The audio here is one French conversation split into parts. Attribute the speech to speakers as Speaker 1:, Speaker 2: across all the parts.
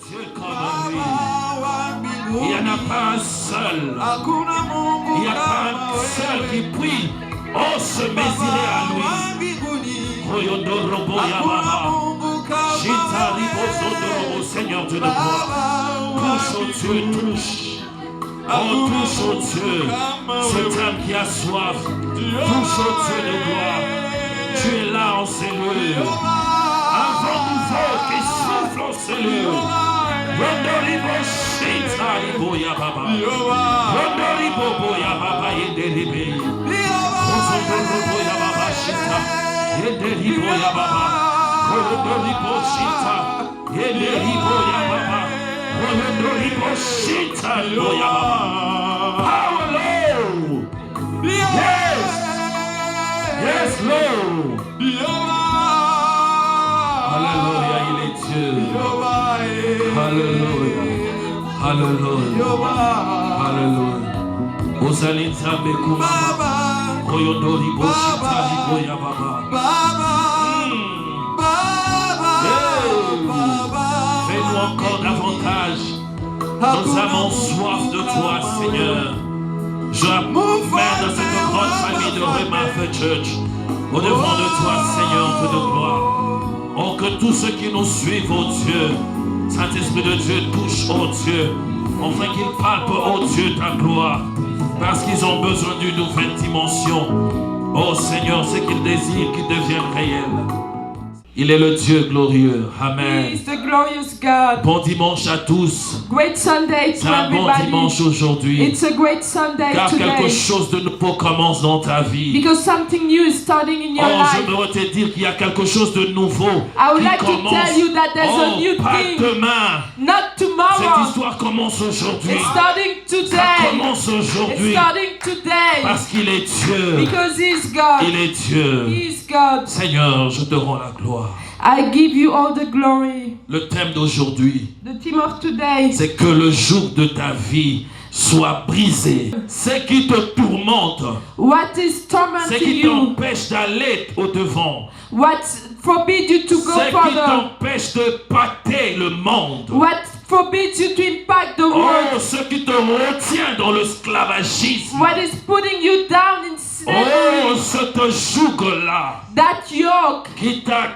Speaker 1: Dieu comme lui. Il n'y en a pas un seul. Il n'y a pas un seul qui prie. Oh, se mésirer à lui. Seigneur Dieu de gloire. Touche au Dieu, touche. Oh, touche au Dieu. Cette âme qui a soif. Touche au Dieu de gloire. Tu es là en cellule. Un vent nouveau qui souffle en cellule. Rondoribo Shita Iboya Baba. Rondoribo Boya Baba Yederibe. Rondoribo Ya Baba Shita. Yederibo Ya Baba. Rondoribo Shita. Yederibo Ya Baba. Rondoribo Shita Boya Baba. Power Lord. Yes. Yes, Lord. Alléluia, il est Dieu. Alléluia. Alléluia. Alléluia. Osaline Zambe Kumama. Koyondori Boshita Liboya Baba. Fais-nous encore davantage. Nous avons soif de toi, Seigneur. Je mets dans cette grande famille de Rhema Church au-devant de toi, Seigneur, Dieu de gloire. Oh, que tous ceux qui nous suivent, oh Dieu, Saint-Esprit de Dieu, touche, oh Dieu, enfin qu'ils palpent, oh Dieu, ta gloire, parce qu'ils ont besoin d'une nouvelle dimension. Oh Seigneur, ce qu'ils désirent, qu'ils deviennent réels. Il est le Dieu glorieux. Amen.
Speaker 2: He is the glorious God.
Speaker 1: Bon dimanche à tous.
Speaker 2: Great Sunday to
Speaker 1: C'est un bon
Speaker 2: everybody.
Speaker 1: dimanche aujourd'hui.
Speaker 2: It's a great Sunday
Speaker 1: Car quelque
Speaker 2: today.
Speaker 1: chose de nouveau commence dans ta vie.
Speaker 2: Because something new is starting in your
Speaker 1: Oh,
Speaker 2: life.
Speaker 1: j'aimerais te dire qu'il y a quelque chose de nouveau
Speaker 2: I would
Speaker 1: qui
Speaker 2: like to
Speaker 1: commence.
Speaker 2: tell you that there's a new
Speaker 1: Pas
Speaker 2: thing.
Speaker 1: demain.
Speaker 2: Not
Speaker 1: Cette
Speaker 2: tomorrow.
Speaker 1: histoire commence aujourd'hui.
Speaker 2: It's starting
Speaker 1: Ça
Speaker 2: today.
Speaker 1: commence
Speaker 2: It's
Speaker 1: aujourd'hui.
Speaker 2: starting today.
Speaker 1: Parce qu'il est Dieu.
Speaker 2: Because He's God.
Speaker 1: Il est Dieu.
Speaker 2: He's God.
Speaker 1: Seigneur, je te rends la gloire.
Speaker 2: I give you all the glory.
Speaker 1: Le thème d'aujourd'hui,
Speaker 2: The theme of today.
Speaker 1: c'est que le joug de ta vie soit brisé. Ce qui te tourmente,
Speaker 2: What is
Speaker 1: ce
Speaker 2: tormenting
Speaker 1: qui
Speaker 2: you?
Speaker 1: t'empêche d'aller au-devant,
Speaker 2: What forbids you to go
Speaker 1: ce qui
Speaker 2: further?
Speaker 1: t'empêche de pâter le monde.
Speaker 2: What forbids you to impact the
Speaker 1: Oh,
Speaker 2: world?
Speaker 1: ce qui te retient dans l'esclavagisme.
Speaker 2: What is putting you down in
Speaker 1: Oh,
Speaker 2: slavery?
Speaker 1: ce joug-là
Speaker 2: That yoke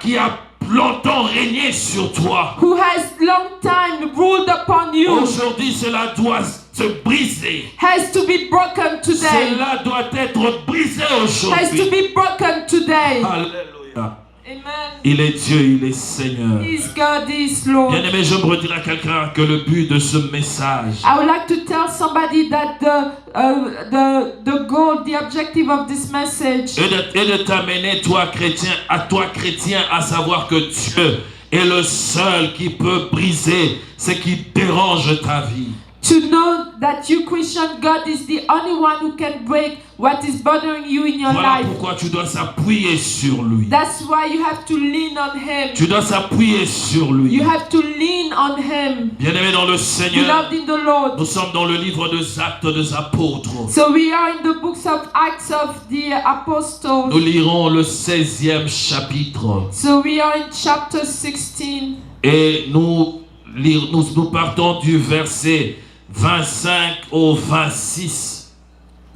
Speaker 1: qui a longtemps régné sur toi.
Speaker 2: who has long time ruled upon you
Speaker 1: Aujourd'hui, cela doit se briser.
Speaker 2: has to be broken today.
Speaker 1: Cela doit être brisé
Speaker 2: Has to
Speaker 1: aujourd'hui.
Speaker 2: be broken today.
Speaker 1: Alléluia.
Speaker 2: Amen.
Speaker 1: Il est Dieu, il est Seigneur.
Speaker 2: He's God, He's Lord.
Speaker 1: Bien-aimé, je me dire à quelqu'un que le but de ce message,
Speaker 2: I would like to tell somebody that the goal, the objective of this message
Speaker 1: est de t'amener, toi chrétien, à savoir que Dieu est le seul qui peut briser ce qui dérange ta vie.
Speaker 2: to know that you Christian, God is the only one who can break what is bothering you in your
Speaker 1: Voilà
Speaker 2: life.
Speaker 1: pourquoi tu dois s'appuyer sur lui.
Speaker 2: That's why you have to lean on Him.
Speaker 1: Tu dois s'appuyer sur lui.
Speaker 2: You have to lean on Him.
Speaker 1: Bien-aimé dans le Seigneur,
Speaker 2: Beloved in the Lord.
Speaker 1: nous sommes dans le livre des Actes des Apôtres.
Speaker 2: So we are in the books of Acts of the
Speaker 1: Nous
Speaker 2: Apostles.
Speaker 1: lirons le 16e chapitre.
Speaker 2: So we are in chapter 16.
Speaker 1: Et nous partons du verset 25 au 26.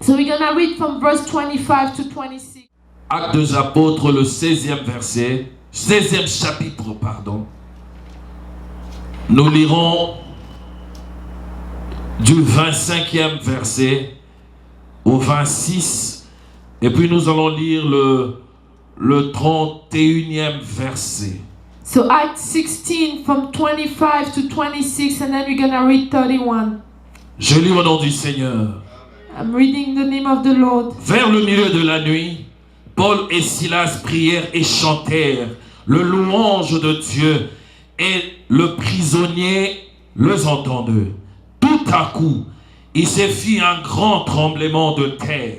Speaker 2: So we're going to read from verse 25 to 26.
Speaker 1: Actes des Apôtres, le 16e verset, 16e chapitre, pardon. Nous lirons du 25e verset au 26. Et puis nous allons lire le 31e verset.
Speaker 2: So Acts 16 from 25 to 26, and then we're going to read 31.
Speaker 1: Je lis au nom du Seigneur.
Speaker 2: I'm reading the name of the Lord.
Speaker 1: Vers le milieu de la nuit, Paul et Silas prièrent et chantèrent le louange de Dieu, et le prisonnier les entendait. Tout à coup, il se fit un grand tremblement de terre,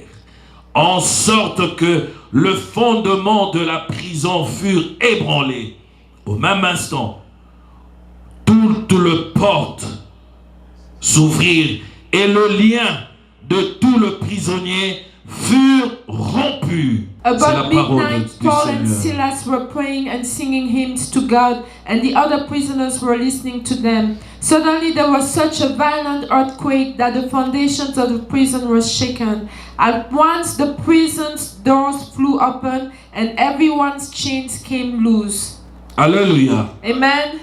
Speaker 1: en sorte que le fondement de la prison fut ébranlé. Au même instant, toutes les portes s'ouvrirent et le lien de tout le prisonnier furent rompus. C'est la
Speaker 2: About
Speaker 1: parole
Speaker 2: midnight,
Speaker 1: du
Speaker 2: Paul and
Speaker 1: Seigneur.
Speaker 2: Silas were praying and singing hymns to God, and the other prisoners were listening to them. Suddenly there was such a violent earthquake that the foundations of the prison were shaken. At once the prison's doors flew open, and everyone's chains came loose.
Speaker 1: Alléluia.
Speaker 2: Amen.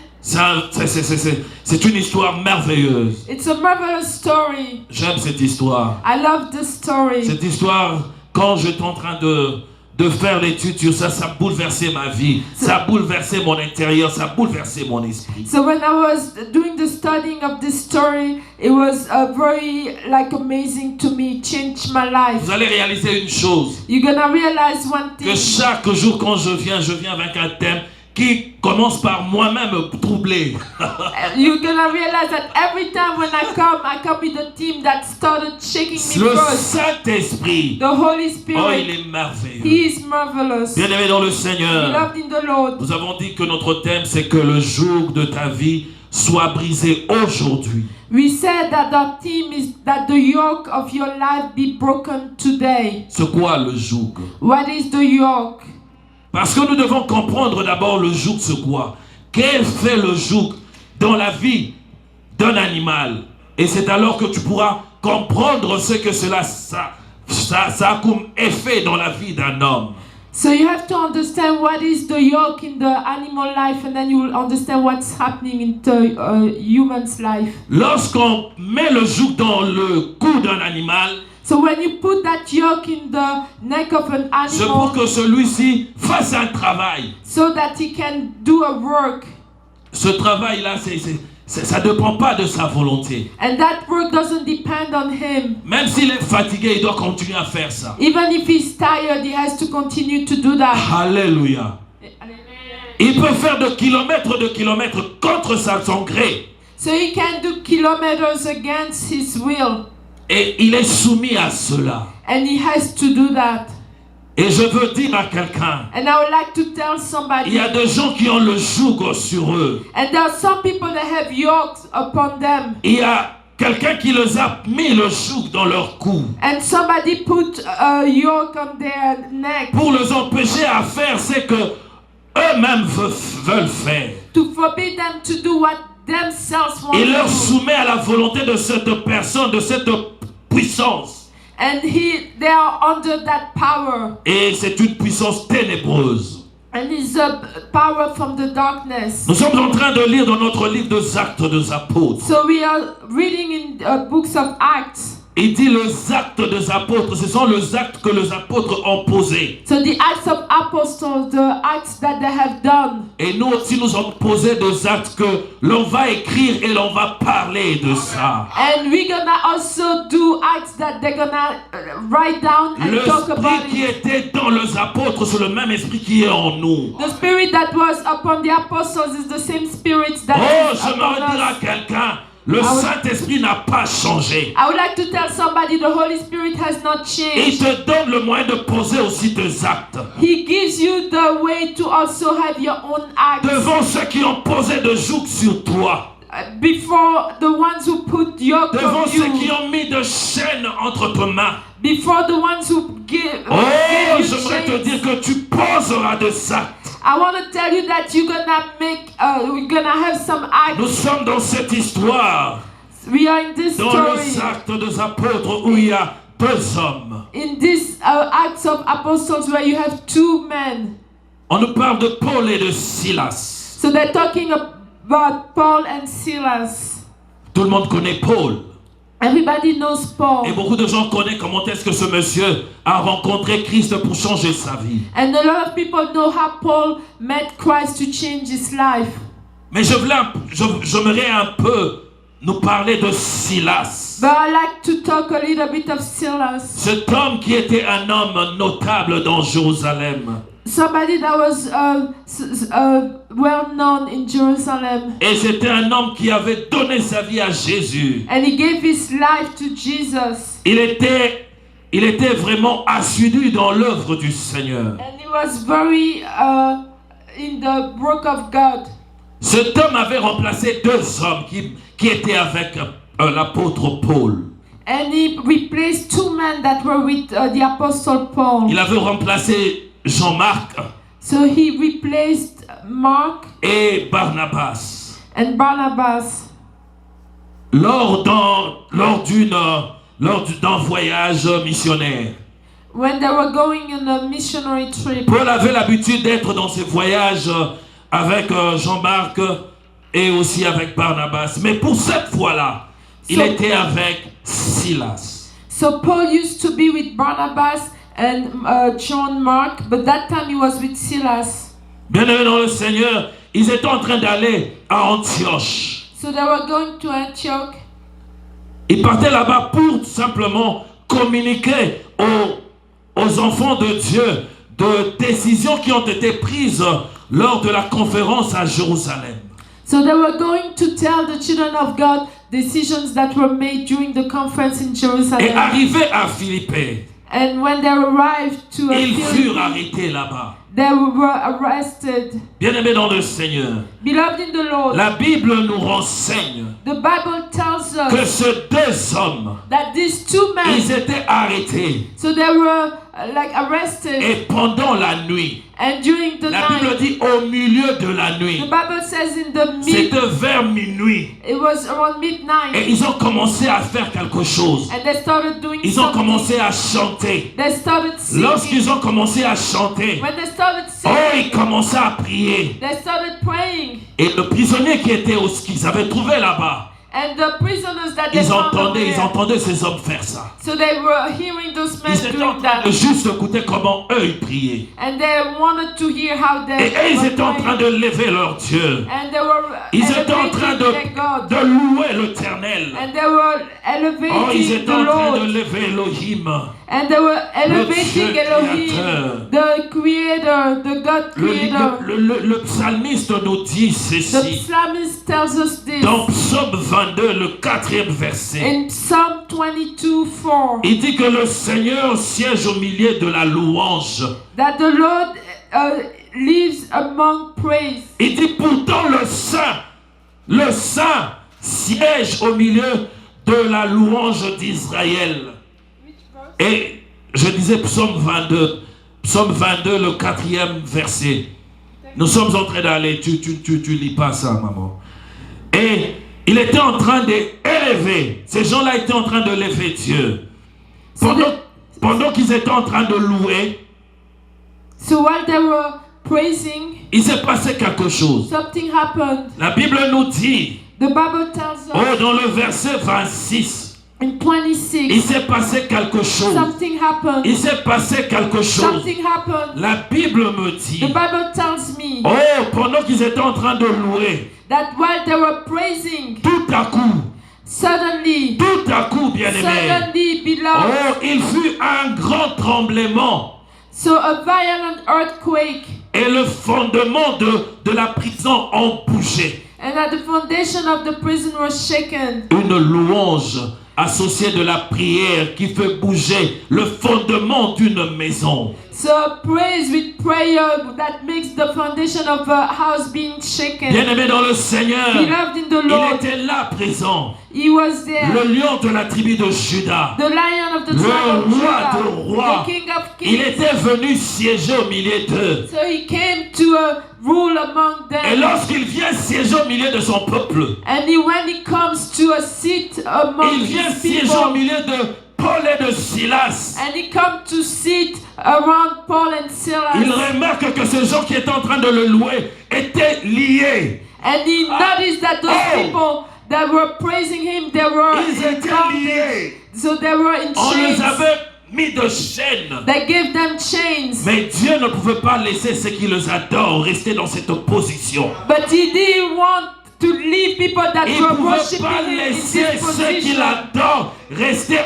Speaker 1: C'est une histoire merveilleuse.
Speaker 2: It's a marvelous story.
Speaker 1: J'aime cette histoire.
Speaker 2: I love this story.
Speaker 1: Cette histoire, quand j'étais en train de faire l'étude sur ça, ça a bouleversé ma vie. Ça a bouleversé mon intérieur, ça a bouleversé mon esprit.
Speaker 2: So when I was doing the studying of this story, it was very amazing to me. It changed my life.
Speaker 1: Vous allez réaliser une chose,
Speaker 2: You're gonna realize one
Speaker 1: que
Speaker 2: thing.
Speaker 1: chaque jour quand je viens avec un thème qui commence par moi-même me troubler.
Speaker 2: You're gonna realize that every time when I come with a team that started shaking me
Speaker 1: Le
Speaker 2: first.
Speaker 1: Saint-Esprit,
Speaker 2: The Holy
Speaker 1: oh, il
Speaker 2: Spirit,
Speaker 1: est merveilleux.
Speaker 2: He is marvelous.
Speaker 1: Bien-aimé dans le Seigneur,
Speaker 2: Beloved in the Lord.
Speaker 1: nous avons dit que notre thème, c'est que le joug de ta vie soit brisé aujourd'hui.
Speaker 2: We said that our theme is that the yoke of your life be broken today.
Speaker 1: C'est quoi le joug?
Speaker 2: What is the yoke?
Speaker 1: Parce que nous devons comprendre d'abord le joug, c'est quoi? Quel fait le joug dans la vie d'un animal? Et c'est alors que tu pourras comprendre ce que ça a comme effet dans la vie d'un homme.
Speaker 2: So you have to understand what is the yoke in the animal life, and then you will understand what's happening in the human's life.
Speaker 1: Lorsqu'on met le joug dans le cou d'un animal,
Speaker 2: So when you put that yoke in the neck of an
Speaker 1: c'est pour
Speaker 2: animal
Speaker 1: que celui-ci fasse un travail.
Speaker 2: so that he can do a work,
Speaker 1: Ce travail-là, ça ne dépend pas de sa volonté.
Speaker 2: and that work doesn't depend on him.
Speaker 1: Même s'il est fatigué, il doit continuer à faire ça.
Speaker 2: Even if he's tired, he has to continue to do that.
Speaker 1: Alléluia. Il peut faire de kilomètres contre son gré.
Speaker 2: So he can do kilometers against his will,
Speaker 1: Et il est soumis à cela.
Speaker 2: and he has to do that.
Speaker 1: Et je veux dire à quelqu'un,
Speaker 2: And I would like to tell
Speaker 1: il
Speaker 2: somebody,
Speaker 1: y a des gens qui ont le joug sur eux.
Speaker 2: and there are some people that have yokes upon them,
Speaker 1: Il y a quelqu'un qui les a mis le joug dans leur cou
Speaker 2: and somebody put a yoke on their neck
Speaker 1: pour les empêcher à faire ce que eux-mêmes veulent faire.
Speaker 2: to forbid them to do what themselves want
Speaker 1: Il
Speaker 2: to
Speaker 1: leur
Speaker 2: do.
Speaker 1: soumet à la volonté de cette personne, de cette puissance.
Speaker 2: And they are under that power.
Speaker 1: Et c'est une puissance ténébreuse.
Speaker 2: And it's a power from the darkness.
Speaker 1: Nous sommes en train de lire dans notre livre des Actes des Apôtres.
Speaker 2: So we are reading in books of Acts.
Speaker 1: Il dit les actes des apôtres, ce sont les actes que les apôtres ont posés.
Speaker 2: So the Acts of Apostles, the acts that they have done.
Speaker 1: Et nous aussi, nous avons posé des actes que l'on va écrire et l'on va parler de ça.
Speaker 2: And we're gonna also do acts that they're gonna write down and talk about
Speaker 1: L'esprit qui
Speaker 2: it.
Speaker 1: était dans les apôtres, c'est le même esprit qui est en nous.
Speaker 2: The spirit that was upon the apostles is the same spirit that
Speaker 1: Oh,
Speaker 2: is
Speaker 1: j'aimerais
Speaker 2: upon
Speaker 1: dire à
Speaker 2: us.
Speaker 1: quelqu'un, le Saint-Esprit n'a pas changé.
Speaker 2: I would like to tell somebody the Holy Spirit has not
Speaker 1: Il
Speaker 2: changed.
Speaker 1: te donne le moyen de poser aussi tes actes.
Speaker 2: He gives you the way to also have your own acts.
Speaker 1: Devant ceux qui ont posé de joug sur toi.
Speaker 2: Before the ones who put yoke
Speaker 1: Devant
Speaker 2: on
Speaker 1: ceux qui
Speaker 2: you.
Speaker 1: ont mis de chaînes entre tes mains.
Speaker 2: Before the ones who gave
Speaker 1: Oh,
Speaker 2: you
Speaker 1: j'aimerais te
Speaker 2: chains.
Speaker 1: dire que tu poseras des actes.
Speaker 2: I want to tell you that you're gonna have some
Speaker 1: Nous
Speaker 2: acts.
Speaker 1: sommes dans cette histoire,
Speaker 2: We are in this
Speaker 1: dans
Speaker 2: story,
Speaker 1: les actes des apôtres où il y a deux hommes.
Speaker 2: in this Acts of Apostles where you have two men.
Speaker 1: On nous parle de Paul et de Silas.
Speaker 2: So they're talking about Paul and Silas.
Speaker 1: Tout le monde connaît Paul.
Speaker 2: Everybody knows Paul.
Speaker 1: Et beaucoup de gens connaissent comment est-ce que ce monsieur a rencontré Christ pour changer sa vie.
Speaker 2: And a lot of people know how Paul met Christ to change his life.
Speaker 1: Mais j'aimerais un peu nous parler de Silas.
Speaker 2: But I like to talk a little bit of Silas.
Speaker 1: Cet homme qui était un homme notable dans Jérusalem.
Speaker 2: Somebody that was well known in Jerusalem.
Speaker 1: Et c'était un homme qui avait donné sa vie à Jésus.
Speaker 2: And he gave his life to Jesus.
Speaker 1: Il était vraiment assidu dans l'œuvre du Seigneur.
Speaker 2: And he was very in the work of God.
Speaker 1: Cet homme avait remplacé deux hommes qui étaient avec l'apôtre Paul.
Speaker 2: And he replaced 2 men that were with the Apostle Paul.
Speaker 1: Il avait remplacé Jean-Marc
Speaker 2: So he replaced Mark
Speaker 1: et Barnabas.
Speaker 2: and Barnabas
Speaker 1: Lors d'un voyage missionnaire.
Speaker 2: when they were going on a missionary trip.
Speaker 1: Paul avait l'habitude d'être dans ces voyages avec Jean-Marc et aussi avec Barnabas. Mais pour cette fois-là, il était avec Silas.
Speaker 2: So Paul used to be with Barnabas and John Mark, but that time he was with Silas.
Speaker 1: Bien-aimés dans le Seigneur, ils étaient en train d'aller à Antioche.
Speaker 2: So they were going to Antioch.
Speaker 1: Ils partaient là-bas pour tout simplement communiquer aux enfants de Dieu de décisions qui ont été prises lors de la conférence à Jérusalem.
Speaker 2: So they were going to tell the children of God decisions that were made during the conference in
Speaker 1: Et
Speaker 2: Jerusalem.
Speaker 1: arrivés à Philippes,
Speaker 2: And when they arrived to
Speaker 1: ils furent
Speaker 2: Philippi,
Speaker 1: arrêtés là-bas.
Speaker 2: they were arrested.
Speaker 1: Bien-aimés dans le Seigneur,
Speaker 2: Beloved in the Lord,
Speaker 1: la Bible nous renseigne
Speaker 2: the Bible tells
Speaker 1: que
Speaker 2: us
Speaker 1: ces 2 hommes,
Speaker 2: that these 2
Speaker 1: ils
Speaker 2: men,
Speaker 1: étaient arrêtés.
Speaker 2: so they were like arrested,
Speaker 1: Et pendant la nuit,
Speaker 2: and during the
Speaker 1: la Bible
Speaker 2: night,
Speaker 1: dit au milieu de la
Speaker 2: the
Speaker 1: nuit,
Speaker 2: Bible says in the
Speaker 1: c'était vers minuit.
Speaker 2: it was around midnight,
Speaker 1: Et ils ont commencé à faire quelque chose.
Speaker 2: and they started doing
Speaker 1: Ils ont
Speaker 2: something.
Speaker 1: commencé à chanter.
Speaker 2: They started singing.
Speaker 1: Lorsqu'ils ont commencé à chanter,
Speaker 2: When they started
Speaker 1: oh,
Speaker 2: singing,
Speaker 1: ils commençaient à prier.
Speaker 2: they started praying.
Speaker 1: Et le prisonnier qu'ils avaient trouvé là-bas,
Speaker 2: And the prisoners that they
Speaker 1: ils
Speaker 2: found over there,
Speaker 1: entendaient ces hommes faire ça.
Speaker 2: so they were hearing those men
Speaker 1: Ils étaient en
Speaker 2: doing
Speaker 1: train
Speaker 2: that.
Speaker 1: de juste écouter comment eux ils priaient.
Speaker 2: And they wanted to hear how they
Speaker 1: Et eux, ils
Speaker 2: were
Speaker 1: étaient en train
Speaker 2: praying.
Speaker 1: de lever leur Dieu.
Speaker 2: And they were
Speaker 1: Ils étaient en train
Speaker 2: elevating their God.
Speaker 1: de louer l'Éternel.
Speaker 2: And they were
Speaker 1: Oh, ils
Speaker 2: elevating
Speaker 1: étaient
Speaker 2: the
Speaker 1: en train de
Speaker 2: Lord.
Speaker 1: lever Elohim.
Speaker 2: And they were
Speaker 1: Dieu
Speaker 2: elevating
Speaker 1: créateur.
Speaker 2: Elohim, the Creator, the God Creator.
Speaker 1: Le psalmiste nous dit
Speaker 2: The
Speaker 1: ceci.
Speaker 2: psalmist tells us this
Speaker 1: Dans Psaume 22, le 4e verset.
Speaker 2: in Psalm 22:4
Speaker 1: Il dit que le Seigneur siège au milieu de la louange.
Speaker 2: that the Lord lives among praise.
Speaker 1: Il dit pourtant le Saint siège au milieu de la louange d'Israël. Et je disais Psaume 22, le 4e verset. Nous sommes en train d'aller, tu lis pas ça, maman. Et il était en train d'élever, ces gens-là étaient en train de lever Dieu. Pendant qu'ils étaient en train de louer,
Speaker 2: So while they were praising,
Speaker 1: il s'est passé quelque chose.
Speaker 2: something happened.
Speaker 1: La Bible nous dit,
Speaker 2: The Bible tells
Speaker 1: oh,
Speaker 2: us
Speaker 1: dans le verset 26,
Speaker 2: in
Speaker 1: il
Speaker 2: 26,
Speaker 1: s'est passé quelque chose.
Speaker 2: something happened.
Speaker 1: Il s'est passé quelque chose.
Speaker 2: Something happened.
Speaker 1: La Bible me dit,
Speaker 2: The Bible tells me
Speaker 1: oh, pendant qu'ils étaient en train de louer,
Speaker 2: that while they were praising,
Speaker 1: tout à coup,
Speaker 2: suddenly,
Speaker 1: bien-aimé,
Speaker 2: beloved,
Speaker 1: oh, il fut un grand tremblement.
Speaker 2: so a violent earthquake,
Speaker 1: Et le fondement de la prison ont bougé.
Speaker 2: and that the foundation of the prison was shaken.
Speaker 1: Une louange associée de la prière qui fait bouger le fondement d'une maison.
Speaker 2: So praise with prayer that makes the foundation of a house being shaken.
Speaker 1: Bien-aimé dans le Seigneur,
Speaker 2: Beloved in the
Speaker 1: il
Speaker 2: Lord,
Speaker 1: était là présent.
Speaker 2: he was there.
Speaker 1: Le lion de la tribu de Juda,
Speaker 2: The lion of the
Speaker 1: le
Speaker 2: tribe of
Speaker 1: roi de
Speaker 2: Judah,
Speaker 1: rois,
Speaker 2: the king of
Speaker 1: il
Speaker 2: kings.
Speaker 1: était venu siéger au milieu d'eux.
Speaker 2: So he came to rule among
Speaker 1: Et
Speaker 2: them.
Speaker 1: lorsqu'il vient siéger au milieu de son peuple,
Speaker 2: And when he comes to a seat among
Speaker 1: il vient
Speaker 2: his
Speaker 1: siéger au
Speaker 2: people,
Speaker 1: milieu de Paul et de Silas.
Speaker 2: and he comes to sit around Paul and Silas,
Speaker 1: Il remarque que ces gens qui étaient en train de le louer étaient liés.
Speaker 2: and he noticed that those
Speaker 1: Oh.
Speaker 2: people that were praising him, they were
Speaker 1: Ils
Speaker 2: in
Speaker 1: étaient
Speaker 2: bondage.
Speaker 1: liés.
Speaker 2: So they were in
Speaker 1: On les
Speaker 2: chains.
Speaker 1: avait mis de chaînes.
Speaker 2: They gave them chains.
Speaker 1: Mais Dieu ne pouvait pas laisser ceux qui les adorent rester dans cette position.
Speaker 2: But he didn't want to leave people that
Speaker 1: Il ne
Speaker 2: were
Speaker 1: pouvait
Speaker 2: worshiping
Speaker 1: pas
Speaker 2: him in
Speaker 1: laisser
Speaker 2: this
Speaker 1: ceux qui
Speaker 2: position.
Speaker 1: l'adorent rester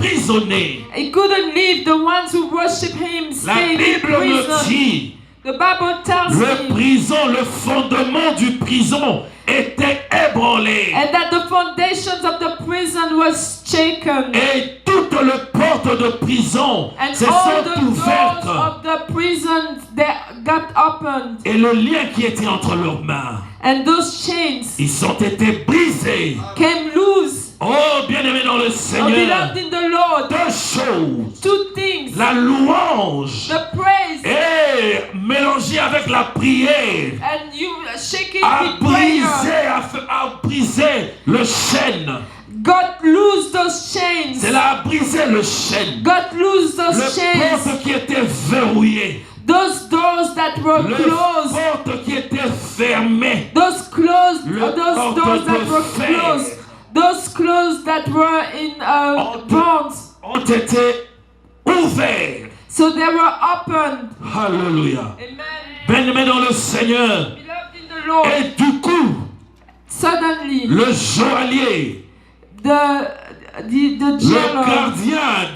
Speaker 1: emprisonnés.
Speaker 2: He couldn't leave the ones who worship him
Speaker 1: La
Speaker 2: staying in
Speaker 1: Bible me
Speaker 2: prison.
Speaker 1: dit,
Speaker 2: The Bible tells me
Speaker 1: le fondement du prison était ébranlé.
Speaker 2: and that the foundations of the prison was shaken.
Speaker 1: Et toutes les portes de prison
Speaker 2: And
Speaker 1: se
Speaker 2: all the
Speaker 1: sont
Speaker 2: doors
Speaker 1: ouvertes.
Speaker 2: of the prison they got opened.
Speaker 1: Et le lien qui était entre leurs mains,
Speaker 2: And those chains
Speaker 1: ils ont été brisés.
Speaker 2: came loose.
Speaker 1: Oh, bien-aimé dans le Seigneur,
Speaker 2: beloved in the Lord,
Speaker 1: deux choses.
Speaker 2: two things,
Speaker 1: La louange
Speaker 2: the praise,
Speaker 1: est mélangée avec la prière.
Speaker 2: and you shake it
Speaker 1: A
Speaker 2: with
Speaker 1: brisé,
Speaker 2: prayer.
Speaker 1: a brisé le chêne.
Speaker 2: God loose those chains.
Speaker 1: C'est là a brisé le chêne.
Speaker 2: God loose those
Speaker 1: Le
Speaker 2: chains.
Speaker 1: porte qui était verrouillé.
Speaker 2: Those doors that were
Speaker 1: Le
Speaker 2: closed.
Speaker 1: porte qui était fermé.
Speaker 2: Those closed.
Speaker 1: Le
Speaker 2: Those
Speaker 1: porte
Speaker 2: doors that
Speaker 1: de
Speaker 2: were
Speaker 1: fer.
Speaker 2: closed. Those closed that were in bonds.
Speaker 1: Ont été ouverts.
Speaker 2: So they were opened.
Speaker 1: Alléluia.
Speaker 2: Amen.
Speaker 1: Bien-aimé dans le Seigneur.
Speaker 2: Beloved in the Lord.
Speaker 1: Et du coup,
Speaker 2: Suddenly,
Speaker 1: le joaillier,
Speaker 2: the
Speaker 1: le
Speaker 2: jailer,
Speaker 1: gardien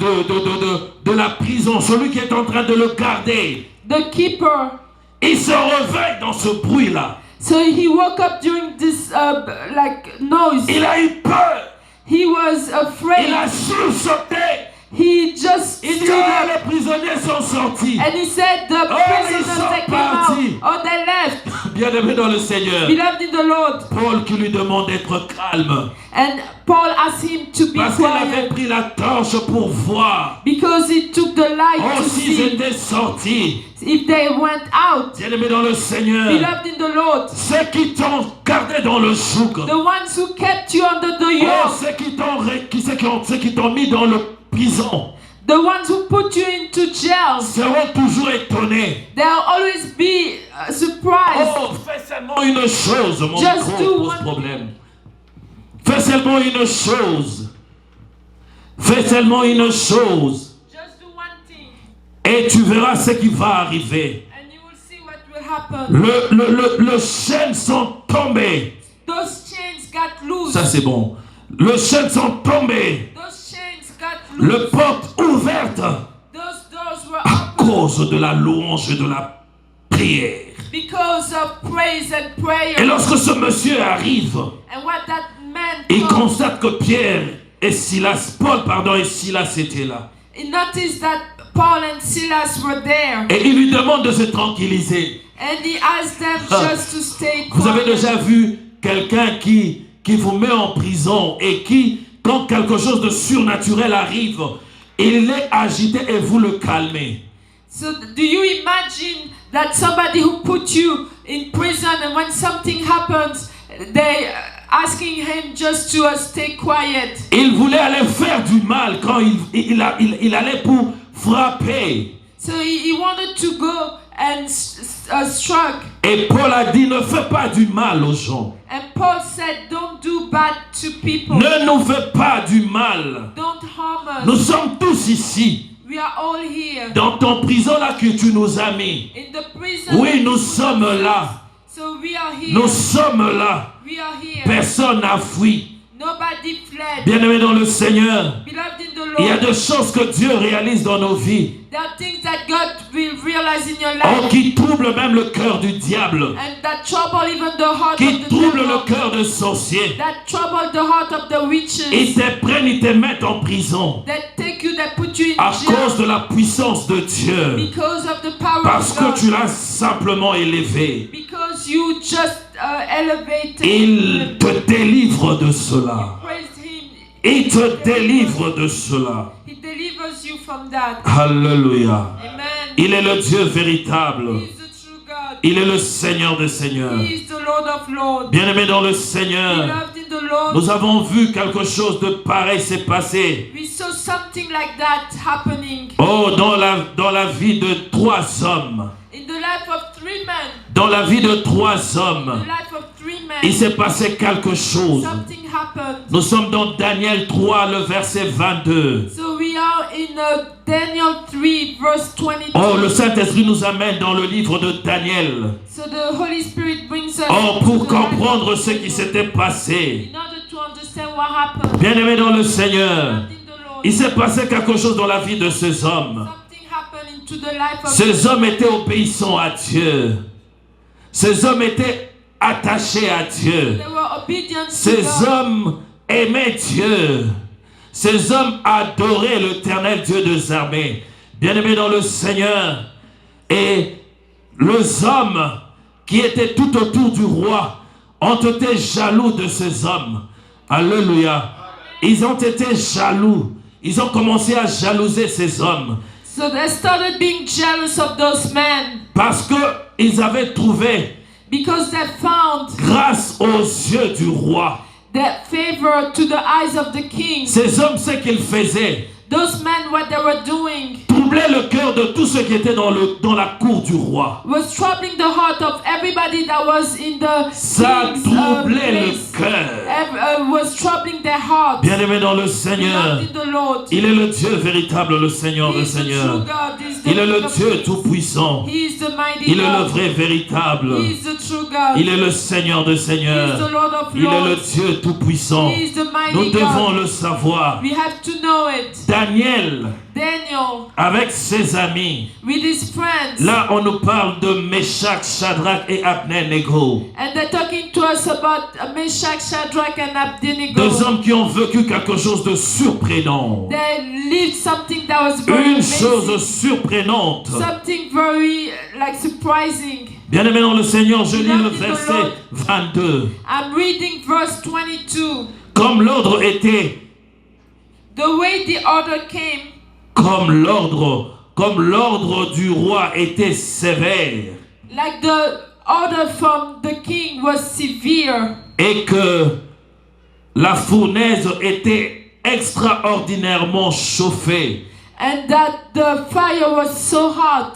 Speaker 1: de la prison, celui qui est en train de le garder,
Speaker 2: the keeper.
Speaker 1: il se réveille dans ce bruit-là.
Speaker 2: So he woke up during this noise.
Speaker 1: Il a eu peur.
Speaker 2: He was
Speaker 1: Il
Speaker 2: afraid.
Speaker 1: a sursauté.
Speaker 2: He just
Speaker 1: Il dit,
Speaker 2: stood
Speaker 1: ah,
Speaker 2: up
Speaker 1: les prisonniers sont sortis.
Speaker 2: and he said, the prisoners
Speaker 1: ils sont
Speaker 2: that came
Speaker 1: partis.
Speaker 2: out, oh, they left.
Speaker 1: Bien-aimé dans le Seigneur.
Speaker 2: Beloved in the Lord.
Speaker 1: Paul qui lui demande d'être calme.
Speaker 2: And Paul asked him to be
Speaker 1: Parce qu'il avait
Speaker 2: quiet
Speaker 1: pris la torche pour voir.
Speaker 2: because he took the light
Speaker 1: Oh,
Speaker 2: to
Speaker 1: s'ils
Speaker 2: see
Speaker 1: étaient sortis.
Speaker 2: if they went out.
Speaker 1: Bien-aimé dans le Seigneur.
Speaker 2: Beloved in the Lord.
Speaker 1: Ceux qui t'ont gardé dans le joug.
Speaker 2: The ones who kept you under the
Speaker 1: Oh,
Speaker 2: yoke.
Speaker 1: ceux qui t'ont mis dans le prison.
Speaker 2: The ones who put you into jail.
Speaker 1: Seront toujours étonnés.
Speaker 2: They'll always be surprised.
Speaker 1: Oh, fais seulement une chose, mon
Speaker 2: Just
Speaker 1: micro
Speaker 2: do
Speaker 1: pose
Speaker 2: one
Speaker 1: problème. Fais seulement une chose. Fais seulement une chose.
Speaker 2: Just do one thing
Speaker 1: Et tu verras ce qui va arriver.
Speaker 2: and you will see what will happen.
Speaker 1: Le chêne sont tombés.
Speaker 2: Those chains got loose.
Speaker 1: Ça c'est bon. Le chêne sont tombés.
Speaker 2: Those chains got loose.
Speaker 1: Le porte ouverte
Speaker 2: Those doors were
Speaker 1: à
Speaker 2: open
Speaker 1: cause de la louange et de la prière.
Speaker 2: because of praise and prayer.
Speaker 1: Et lorsque ce monsieur arrive,
Speaker 2: And what that man
Speaker 1: il
Speaker 2: told,
Speaker 1: constate que Paul et Silas étaient là.
Speaker 2: he noticed that Paul and Silas were there.
Speaker 1: Et il lui demande de se tranquilliser.
Speaker 2: And he asked them just to stay
Speaker 1: Vous avez
Speaker 2: quiet.
Speaker 1: déjà vu quelqu'un qui vous met en prison et qui, quand quelque chose de surnaturel arrive, il est agité et vous le calmez.
Speaker 2: So do you imagine that somebody who put you in prison and when something happens, they asking him just to stay quiet?
Speaker 1: Il voulait aller faire du mal quand il allait pour frapper.
Speaker 2: So he wanted to go and struck.
Speaker 1: Et Paul a dit, ne fais pas du mal aux gens.
Speaker 2: And Paul said, don't do bad to people.
Speaker 1: Ne nous fais pas du mal.
Speaker 2: Don't harm us.
Speaker 1: Nous sommes tous ici.
Speaker 2: We are all here.
Speaker 1: Dans ton prison là que tu nous as mis.
Speaker 2: In the prison.
Speaker 1: Oui, nous sommes là.
Speaker 2: So we are here.
Speaker 1: Nous sommes là.
Speaker 2: We are here.
Speaker 1: Personne n'a fui.
Speaker 2: Nobody fled.
Speaker 1: Bien-aimé dans le Seigneur,
Speaker 2: Beloved in the
Speaker 1: il y a
Speaker 2: Lord,
Speaker 1: des choses que Dieu réalise dans nos vies.
Speaker 2: there are things that God will realize in your
Speaker 1: Oh,
Speaker 2: life
Speaker 1: qui troublent même le cœur du diable.
Speaker 2: and that trouble even the heart
Speaker 1: Qui
Speaker 2: of the
Speaker 1: troublent le
Speaker 2: devil.
Speaker 1: cœur des sorciers.
Speaker 2: That trouble the heart of the
Speaker 1: Ils
Speaker 2: witches.
Speaker 1: te prennent, ils te mettent en prison.
Speaker 2: That take you, that put you in
Speaker 1: À
Speaker 2: jail
Speaker 1: cause de la puissance de Dieu.
Speaker 2: because of the power
Speaker 1: Parce
Speaker 2: of
Speaker 1: que
Speaker 2: God.
Speaker 1: tu l'as simplement élevé.
Speaker 2: Because you just elevated
Speaker 1: Il
Speaker 2: him.
Speaker 1: te délivre de cela.
Speaker 2: Praised him.
Speaker 1: Il te délivre de cela.
Speaker 2: He delivers you from that.
Speaker 1: Alléluia.
Speaker 2: Amen.
Speaker 1: Il est le Dieu véritable.
Speaker 2: He is the true God.
Speaker 1: Il est le Seigneur des Seigneurs.
Speaker 2: He is the Lord of Lords.
Speaker 1: Bien-aimé dans le Seigneur,
Speaker 2: Beloved in the Lord.
Speaker 1: nous avons vu quelque chose de pareil s'est passé.
Speaker 2: We saw something like that happening
Speaker 1: Oh, dans la vie de 3 hommes.
Speaker 2: in the life of 3 men.
Speaker 1: Dans la vie de 3
Speaker 2: The
Speaker 1: hommes,
Speaker 2: life of 3
Speaker 1: il
Speaker 2: men.
Speaker 1: s'est passé quelque chose.
Speaker 2: Something happened.
Speaker 1: Nous sommes dans Daniel 3, le verset 22.
Speaker 2: So we are in Daniel 3 verse 22.
Speaker 1: Oh, le Saint-Esprit nous amène dans le livre de Daniel.
Speaker 2: So the Holy Spirit brings us
Speaker 1: Oh,
Speaker 2: to
Speaker 1: pour
Speaker 2: the life
Speaker 1: comprendre
Speaker 2: of
Speaker 1: ce qui
Speaker 2: people.
Speaker 1: s'était passé.
Speaker 2: In order to understand what happened.
Speaker 1: Bien-aimé dans le Seigneur,
Speaker 2: In the Lord.
Speaker 1: il s'est passé quelque chose dans la vie de ces hommes.
Speaker 2: Something happened into the life of
Speaker 1: Ces hommes étaient obéissants à Dieu. Ces hommes étaient attachés à Dieu.
Speaker 2: They were obedient to
Speaker 1: Ces
Speaker 2: God.
Speaker 1: hommes aimaient Dieu. Ces hommes adoraient l'Éternel Dieu des armées. Bien-aimés dans le Seigneur. Et les hommes qui étaient tout autour du roi ont été jaloux de ces hommes. Alléluia. ils ont été jaloux. Ils ont commencé à jalouser ces hommes.
Speaker 2: So they started being jealous of those men
Speaker 1: Parce qu'ils avaient trouvé,
Speaker 2: because they found
Speaker 1: grâce aux yeux du roi,
Speaker 2: that favor to the eyes of the king.
Speaker 1: ces hommes, ce qu'ils faisaient,
Speaker 2: Those men, what they were doing
Speaker 1: troublaient le cœur de tous ceux qui étaient dans la cour du roi.
Speaker 2: was troubling the heart of everybody that was in the
Speaker 1: Ça
Speaker 2: king's
Speaker 1: troublait le
Speaker 2: place.
Speaker 1: cœur.
Speaker 2: Was troubling their heart.
Speaker 1: Bien-aimé dans le Seigneur,
Speaker 2: Loved in the Lord.
Speaker 1: il est le Dieu véritable, le Seigneur
Speaker 2: He
Speaker 1: des
Speaker 2: is the true
Speaker 1: Seigneurs.
Speaker 2: God. He is the
Speaker 1: Il est le
Speaker 2: King of
Speaker 1: Dieu
Speaker 2: kings.
Speaker 1: tout-puissant.
Speaker 2: He is the mighty
Speaker 1: Il est le
Speaker 2: God.
Speaker 1: vrai véritable.
Speaker 2: He is the true God.
Speaker 1: Il est le Seigneur des
Speaker 2: He is
Speaker 1: Seigneurs.
Speaker 2: the Lord of
Speaker 1: Il est le
Speaker 2: Lords.
Speaker 1: Dieu tout-puissant.
Speaker 2: He is the
Speaker 1: Nous
Speaker 2: mighty
Speaker 1: devons
Speaker 2: God.
Speaker 1: le savoir.
Speaker 2: We have to know it.
Speaker 1: Daniel,
Speaker 2: Daniel,
Speaker 1: avec ses amis,
Speaker 2: with his friends,
Speaker 1: là on nous parle de Meshach, Shadrach et Abednego.
Speaker 2: and they're talking to us about Meshach, Shadrach, and Abednego.
Speaker 1: Deux hommes qui ont vécu quelque chose de surprenant.
Speaker 2: They lived something that was very
Speaker 1: Une chose
Speaker 2: amazing,
Speaker 1: surprenante.
Speaker 2: something very like surprising.
Speaker 1: Bien-aimé dans le Seigneur, je lis le
Speaker 2: Love in the
Speaker 1: verset
Speaker 2: Lord.
Speaker 1: 22.
Speaker 2: I'm reading verse 22.
Speaker 1: Comme l'ordre était,
Speaker 2: The way the order came,
Speaker 1: comme l'ordre du roi était sévère,
Speaker 2: like the order from the king was severe,
Speaker 1: et que la fournaise était extraordinairement chauffée,
Speaker 2: and that the fire was so hot,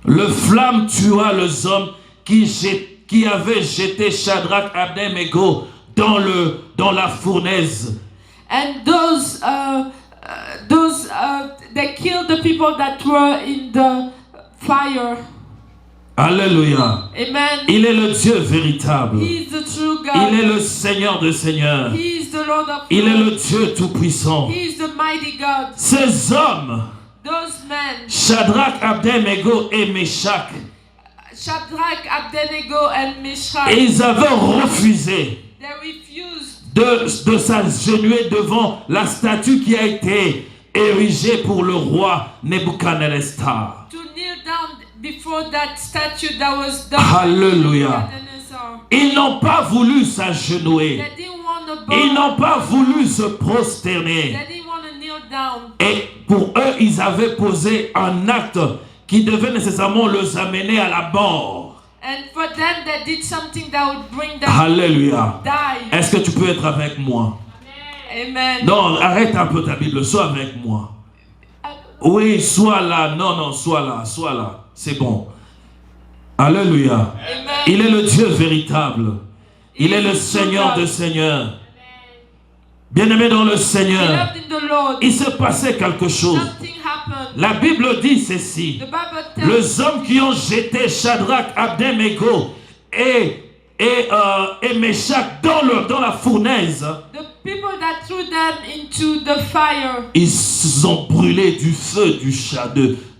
Speaker 1: le flamme tua les hommes qui avaient jeté Shadrach, Abednego dans la fournaise.
Speaker 2: and they killed the people that were in the fire.
Speaker 1: Alléluia.
Speaker 2: Amen.
Speaker 1: Il est le Dieu véritable.
Speaker 2: He is the true
Speaker 1: Il est
Speaker 2: God.
Speaker 1: le Seigneur des Seigneurs.
Speaker 2: He is the Lord of
Speaker 1: Il est le
Speaker 2: Lords.
Speaker 1: Dieu tout-puissant.
Speaker 2: He is the mighty God.
Speaker 1: Ces hommes,
Speaker 2: Those men,
Speaker 1: Shadrach, Abednego et Meshach,
Speaker 2: Shadrach, Abednego, and Meshach,
Speaker 1: ils avaient refusé
Speaker 2: they refused
Speaker 1: de s'agenouiller devant la statue qui a été érigée pour le roi Nebuchadnezzar.
Speaker 2: to kneel down before that statue that was done.
Speaker 1: Alléluia.
Speaker 2: Nebuchadnezzar.
Speaker 1: Ils n'ont pas voulu s'agenouiller.
Speaker 2: They didn't want to bow.
Speaker 1: Ils n'ont pas voulu se prosterner.
Speaker 2: They didn't want to kneel down.
Speaker 1: Et pour eux, ils avaient posé un acte qui devait nécessairement les amener à la mort.
Speaker 2: And for them, they did something that would bring them
Speaker 1: Alléluia.
Speaker 2: to die.
Speaker 1: Est-ce que tu peux être avec moi?
Speaker 2: Amen.
Speaker 1: Non, arrête un peu ta Bible, sois avec moi. Oui, sois là. Non, sois là. C'est bon. Alléluia.
Speaker 2: Amen.
Speaker 1: Il est le Dieu véritable. Il est le Seigneur des Seigneurs. Bien-aimé dans le Seigneur,
Speaker 2: Beloved in the Lord,
Speaker 1: il se passait quelque chose.
Speaker 2: something happened.
Speaker 1: La Bible dit ceci.
Speaker 2: The Bible tells
Speaker 1: Les hommes qui ont jeté Shadrach, Abednego et Meshach dans la fournaise,
Speaker 2: the people that threw them into the fire,
Speaker 1: ils ont brûlé du feu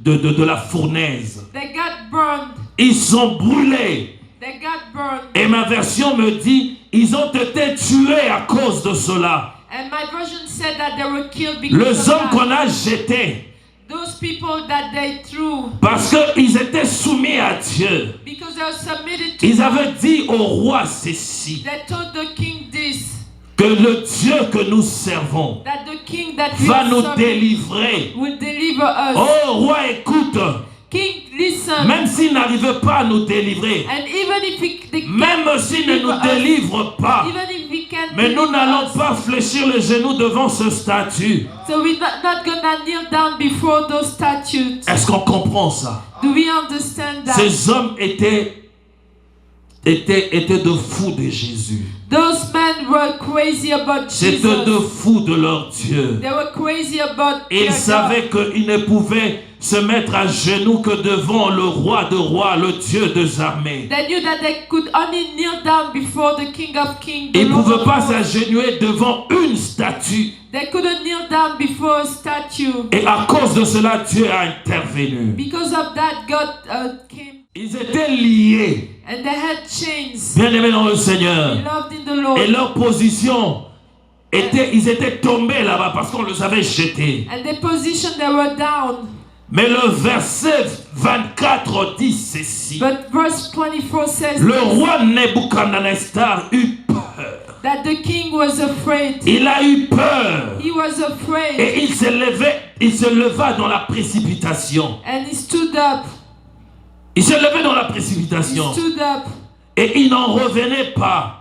Speaker 1: de la fournaise.
Speaker 2: they got burned.
Speaker 1: Ils sont brûlés.
Speaker 2: They got burned.
Speaker 1: Et ma version me dit, ils ont été tués à cause de cela.
Speaker 2: And my version said that they were killed because
Speaker 1: Les
Speaker 2: of
Speaker 1: hommes
Speaker 2: that.
Speaker 1: qu'on a jetés,
Speaker 2: Those people that they threw,
Speaker 1: parce qu'ils étaient soumis à Dieu.
Speaker 2: because they were submitted to
Speaker 1: Ils
Speaker 2: God,
Speaker 1: avaient dit au roi ceci,
Speaker 2: they told the king this,
Speaker 1: que le Dieu que nous servons
Speaker 2: that the king that we
Speaker 1: va
Speaker 2: are
Speaker 1: nous
Speaker 2: serving
Speaker 1: délivrer.
Speaker 2: will deliver us.
Speaker 1: Oh roi, écoute,
Speaker 2: King, listen.
Speaker 1: même s'il n'arrive pas à nous délivrer,
Speaker 2: And even if they
Speaker 1: même s'il ne nous délivre pas,
Speaker 2: even if we can't
Speaker 1: mais nous
Speaker 2: deliver
Speaker 1: n'allons
Speaker 2: us,
Speaker 1: pas fléchir les genoux devant ce statut.
Speaker 2: so we're not gonna kneel down before those statues.
Speaker 1: Est-ce qu'on comprend ça?
Speaker 2: Do we understand that?
Speaker 1: Ces hommes étaient de fous de Jésus.
Speaker 2: Those men were crazy about
Speaker 1: C'était de
Speaker 2: Jesus.
Speaker 1: fous de leur Dieu.
Speaker 2: They were crazy about
Speaker 1: Ils
Speaker 2: their
Speaker 1: savaient
Speaker 2: God.
Speaker 1: qu'ils ne pouvaient se mettre à genoux que devant le roi de rois, le Dieu des armées.
Speaker 2: They knew that they could only kneel down before the King of Kings. the
Speaker 1: Ils ne
Speaker 2: Lord
Speaker 1: pouvaient
Speaker 2: of
Speaker 1: pas
Speaker 2: Lords.
Speaker 1: s'agenouiller devant une statue.
Speaker 2: They couldn't kneel down before a statue.
Speaker 1: Et à cause de cela, Dieu a intervenu.
Speaker 2: Because of that, God came.
Speaker 1: Ils étaient liés,
Speaker 2: And they had chains.
Speaker 1: bien-aimés dans le Seigneur.
Speaker 2: Beloved in the Lord.
Speaker 1: Et leur position ils étaient tombés là-bas parce qu'on les avait jetés.
Speaker 2: And the position they were down.
Speaker 1: Mais le verset 24 dit ceci.
Speaker 2: But verse 24 says,
Speaker 1: Le roi Nebuchadnezzar eut peur.
Speaker 2: that the king was afraid.
Speaker 1: Il a eu peur.
Speaker 2: He was afraid.
Speaker 1: Et il se leva dans la précipitation.
Speaker 2: And he stood up.
Speaker 1: Il se levait dans la
Speaker 2: He
Speaker 1: précipitation.
Speaker 2: stood up.
Speaker 1: Et il n'en revenait pas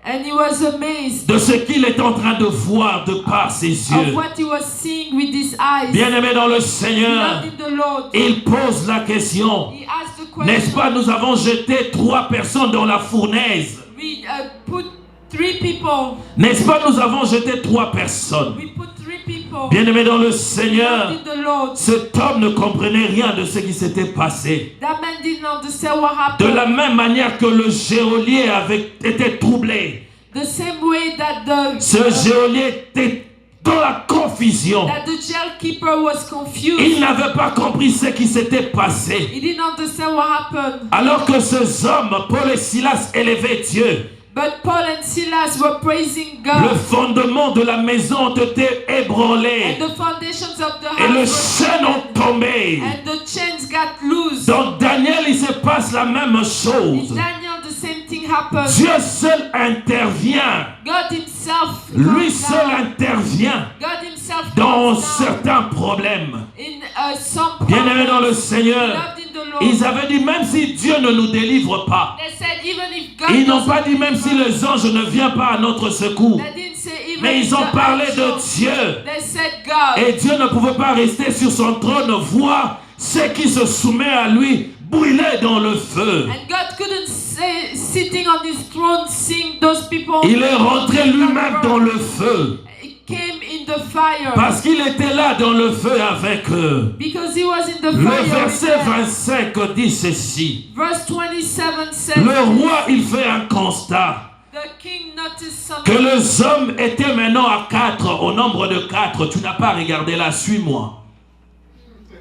Speaker 2: And he was amazed
Speaker 1: de ce qu'il était en train de voir de par ses
Speaker 2: of
Speaker 1: yeux.
Speaker 2: what he was seeing with his eyes.
Speaker 1: Bien-aimé dans le
Speaker 2: He
Speaker 1: Seigneur,
Speaker 2: loved in the Lord.
Speaker 1: il pose la question.
Speaker 2: He asked the
Speaker 1: N'est-ce
Speaker 2: question.
Speaker 1: pas, nous avons jeté 3 personnes dans la fournaise.
Speaker 2: We put 3 people.
Speaker 1: N'est-ce pas, nous avons jeté 3 personnes.
Speaker 2: We put 3 people.
Speaker 1: Bien-aimé dans le
Speaker 2: He
Speaker 1: Seigneur,
Speaker 2: loved in the Lord.
Speaker 1: cet homme ne comprenait rien de ce qui s'était passé.
Speaker 2: That man didn't understand what
Speaker 1: De
Speaker 2: happened.
Speaker 1: la même manière que le geôlier avait été troublé.
Speaker 2: The same way that the
Speaker 1: Ce geôlier était dans la confusion.
Speaker 2: that the jail keeper was confused.
Speaker 1: Il n'avait pas compris ce qui s'était passé.
Speaker 2: He didn't understand what happened.
Speaker 1: Alors que ces hommes, Paul et Silas, élevaient Dieu,
Speaker 2: But Paul and Silas were praising
Speaker 1: le
Speaker 2: God.
Speaker 1: fondement de la maison ont été ébranlés
Speaker 2: And the foundations of the
Speaker 1: et les
Speaker 2: house were
Speaker 1: chaînes ont tombé.
Speaker 2: and the chains got loose.
Speaker 1: Dans Daniel, il se passe la même
Speaker 2: In
Speaker 1: chose.
Speaker 2: Daniel, the same thing happened.
Speaker 1: Dieu seul intervient.
Speaker 2: God himself
Speaker 1: Lui
Speaker 2: comes
Speaker 1: seul
Speaker 2: down.
Speaker 1: intervient
Speaker 2: God himself
Speaker 1: dans
Speaker 2: comes down
Speaker 1: certains problèmes.
Speaker 2: in some
Speaker 1: Bien-aimés dans le
Speaker 2: problems.
Speaker 1: Seigneur,
Speaker 2: Loved in the Lord.
Speaker 1: ils avaient dit même si Dieu ne nous délivre pas,
Speaker 2: They said even if God
Speaker 1: ils n'ont
Speaker 2: doesn't
Speaker 1: pas dit même si
Speaker 2: deliver,
Speaker 1: les anges ne viennent pas à notre secours,
Speaker 2: they didn't say even
Speaker 1: mais
Speaker 2: if
Speaker 1: ils ont
Speaker 2: the
Speaker 1: parlé
Speaker 2: angel-
Speaker 1: de Dieu.
Speaker 2: They said God.
Speaker 1: Et Dieu ne pouvait pas rester sur son trône, voir ceux qui se soumettent à lui brûler dans le feu.
Speaker 2: And God couldn't say, sitting on his throne, seeing those people.
Speaker 1: Il est rentré lui-même dans le feu,
Speaker 2: He came in the fire.
Speaker 1: parce qu'il était là dans le feu avec eux.
Speaker 2: Because he was in the
Speaker 1: Le
Speaker 2: fire. with
Speaker 1: verset
Speaker 2: them.
Speaker 1: 25 dit ceci.
Speaker 2: Verse 27 says,
Speaker 1: Le roi, il fait un constat.
Speaker 2: the king noticed something.
Speaker 1: Que les hommes étaient maintenant à 4, au nombre de 4. Tu n'as pas regardé là, suis-moi.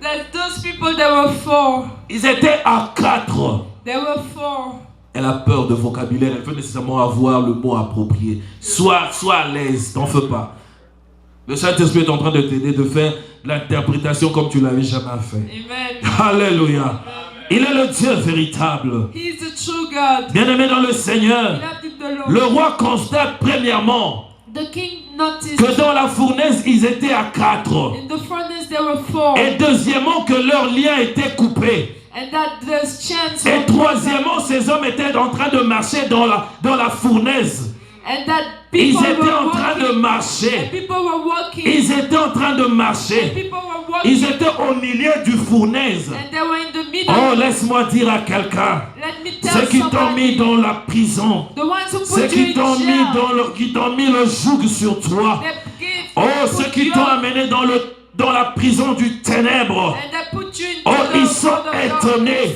Speaker 2: That those people, there were 4.
Speaker 1: Ils étaient à 4.
Speaker 2: There were 4.
Speaker 1: Elle a peur de vocabulaire, elle veut nécessairement avoir le mot approprié. Sois à l'aise, t'en fais pas. Le Saint-Esprit est en train de t'aider de faire l'interprétation comme tu l'avais jamais fait.
Speaker 2: Amen.
Speaker 1: Alléluia. Il est le Dieu véritable.
Speaker 2: He is the true God.
Speaker 1: Bien-aimé dans le
Speaker 2: He
Speaker 1: Seigneur,
Speaker 2: loved in the Lord.
Speaker 1: le roi constate premièrement
Speaker 2: The king noticed
Speaker 1: que dans la fournaise, ils étaient à 4.
Speaker 2: in the furnace there were 4.
Speaker 1: Et deuxièmement, que leur lien était coupé.
Speaker 2: And that the chains
Speaker 1: Et
Speaker 2: were
Speaker 1: troisièmement, ces hommes étaient en train de marcher dans la fournaise.
Speaker 2: and that
Speaker 1: Ils
Speaker 2: people
Speaker 1: étaient
Speaker 2: were
Speaker 1: en train de
Speaker 2: walking. And
Speaker 1: marcher.
Speaker 2: people were walking.
Speaker 1: Ils étaient en train de
Speaker 2: And
Speaker 1: marcher.
Speaker 2: people were walking.
Speaker 1: Ils étaient au milieu du fournaise.
Speaker 2: And they were in the middle.
Speaker 1: Oh, laisse-moi dire à quelqu'un,
Speaker 2: Let me tell
Speaker 1: ceux qui t'ont mis
Speaker 2: somebody.
Speaker 1: dans la prison,
Speaker 2: The ones who
Speaker 1: ceux
Speaker 2: put
Speaker 1: qui
Speaker 2: you
Speaker 1: t'ont
Speaker 2: in
Speaker 1: mis
Speaker 2: jail.
Speaker 1: qui t'ont mis le joug sur toi.
Speaker 2: They gave,
Speaker 1: Oh,
Speaker 2: put
Speaker 1: ceux qui
Speaker 2: you
Speaker 1: t'ont
Speaker 2: up,
Speaker 1: amené dans la prison du ténèbre.
Speaker 2: and they put you into
Speaker 1: Oh,
Speaker 2: the
Speaker 1: ils sont
Speaker 2: world of
Speaker 1: étonnés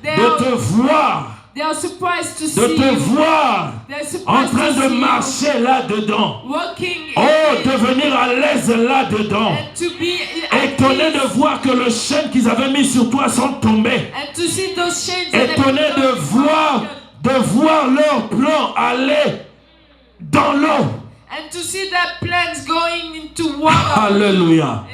Speaker 2: darkness.
Speaker 1: de te voir,
Speaker 2: They are surprised to
Speaker 1: de
Speaker 2: see
Speaker 1: te
Speaker 2: you.
Speaker 1: voir
Speaker 2: They're
Speaker 1: en
Speaker 2: surprised
Speaker 1: train
Speaker 2: to
Speaker 1: de
Speaker 2: see
Speaker 1: marcher là-dedans.
Speaker 2: you walking
Speaker 1: Oh,
Speaker 2: in
Speaker 1: devenir à l'aise là-dedans.
Speaker 2: and to be at
Speaker 1: Étonné
Speaker 2: peace.
Speaker 1: de voir que les chaînes qu'ils avaient mis sur toi sont tombées.
Speaker 2: And to see those chains that they
Speaker 1: Étonné
Speaker 2: put on
Speaker 1: de voir leur plan aller dans l'eau.
Speaker 2: and to see their plans going into water.
Speaker 1: Alléluia.
Speaker 2: Amen.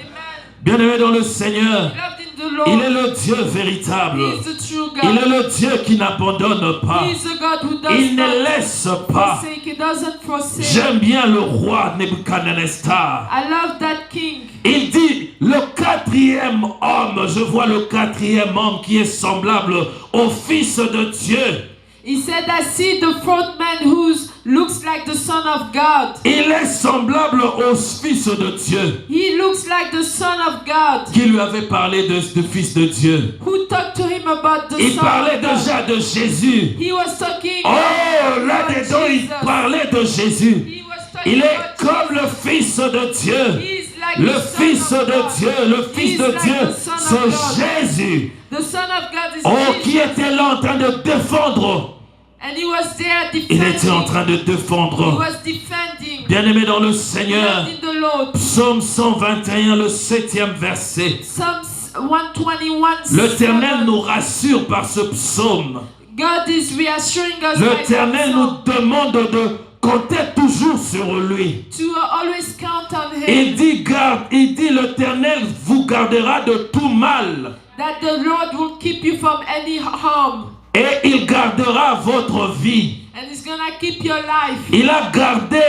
Speaker 1: Bien-aimé dans le Seigneur,
Speaker 2: Loved in the Lord.
Speaker 1: il est le Dieu véritable.
Speaker 2: He is the true God.
Speaker 1: Il est le Dieu qui n'abandonne pas.
Speaker 2: He is the God who does
Speaker 1: Il ne
Speaker 2: not
Speaker 1: laisse pas.
Speaker 2: forsake. He doesn't forsake.
Speaker 1: J'aime bien le roi Nebuchadnezzar.
Speaker 2: I love that king.
Speaker 1: Il dit, le 4e homme, je vois le 4e homme qui est semblable au Fils de Dieu.
Speaker 2: He said, I see the fourth man who looks like the Son of God.
Speaker 1: Il est semblable au Fils de Dieu.
Speaker 2: He looks like the Son of God.
Speaker 1: Qui lui avait parlé de Fils de Dieu?
Speaker 2: Who talked to him about the
Speaker 1: Il
Speaker 2: Son
Speaker 1: parlait
Speaker 2: of God.
Speaker 1: déjà de Jésus.
Speaker 2: He was talking
Speaker 1: Oh,
Speaker 2: about
Speaker 1: là-dedans, il
Speaker 2: Jesus.
Speaker 1: parlait de Jésus.
Speaker 2: He was talking
Speaker 1: Il est
Speaker 2: about
Speaker 1: comme le Fils de Dieu.
Speaker 2: He's like
Speaker 1: Le
Speaker 2: the Son
Speaker 1: Fils
Speaker 2: of
Speaker 1: de
Speaker 2: God.
Speaker 1: Dieu, le Fils
Speaker 2: He's
Speaker 1: de
Speaker 2: like
Speaker 1: Dieu,
Speaker 2: the Son of
Speaker 1: c'est
Speaker 2: God.
Speaker 1: Jésus.
Speaker 2: The Son of God is
Speaker 1: Oh,
Speaker 2: Jesus.
Speaker 1: qui était là en train de défendre.
Speaker 2: And he was there
Speaker 1: Il
Speaker 2: defending.
Speaker 1: était en train de
Speaker 2: He
Speaker 1: défendre.
Speaker 2: was defending.
Speaker 1: Bien-aimé dans le
Speaker 2: He
Speaker 1: Seigneur,
Speaker 2: loved in the Lord.
Speaker 1: Psaume 121, le 7e verset.
Speaker 2: Psalms 121.
Speaker 1: L'Éternel nous rassure par ce psaume.
Speaker 2: God is reassuring us by
Speaker 1: L'Éternel
Speaker 2: that
Speaker 1: nous
Speaker 2: song
Speaker 1: demande de compter toujours sur lui.
Speaker 2: to always count on Him.
Speaker 1: Il dit l'Éternel vous gardera de tout mal.
Speaker 2: That the Lord will keep you from any harm.
Speaker 1: Et il gardera votre vie.
Speaker 2: And He's gonna keep your life.
Speaker 1: Il a gardé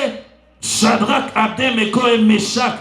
Speaker 1: Shadrach, Abednego et Meshach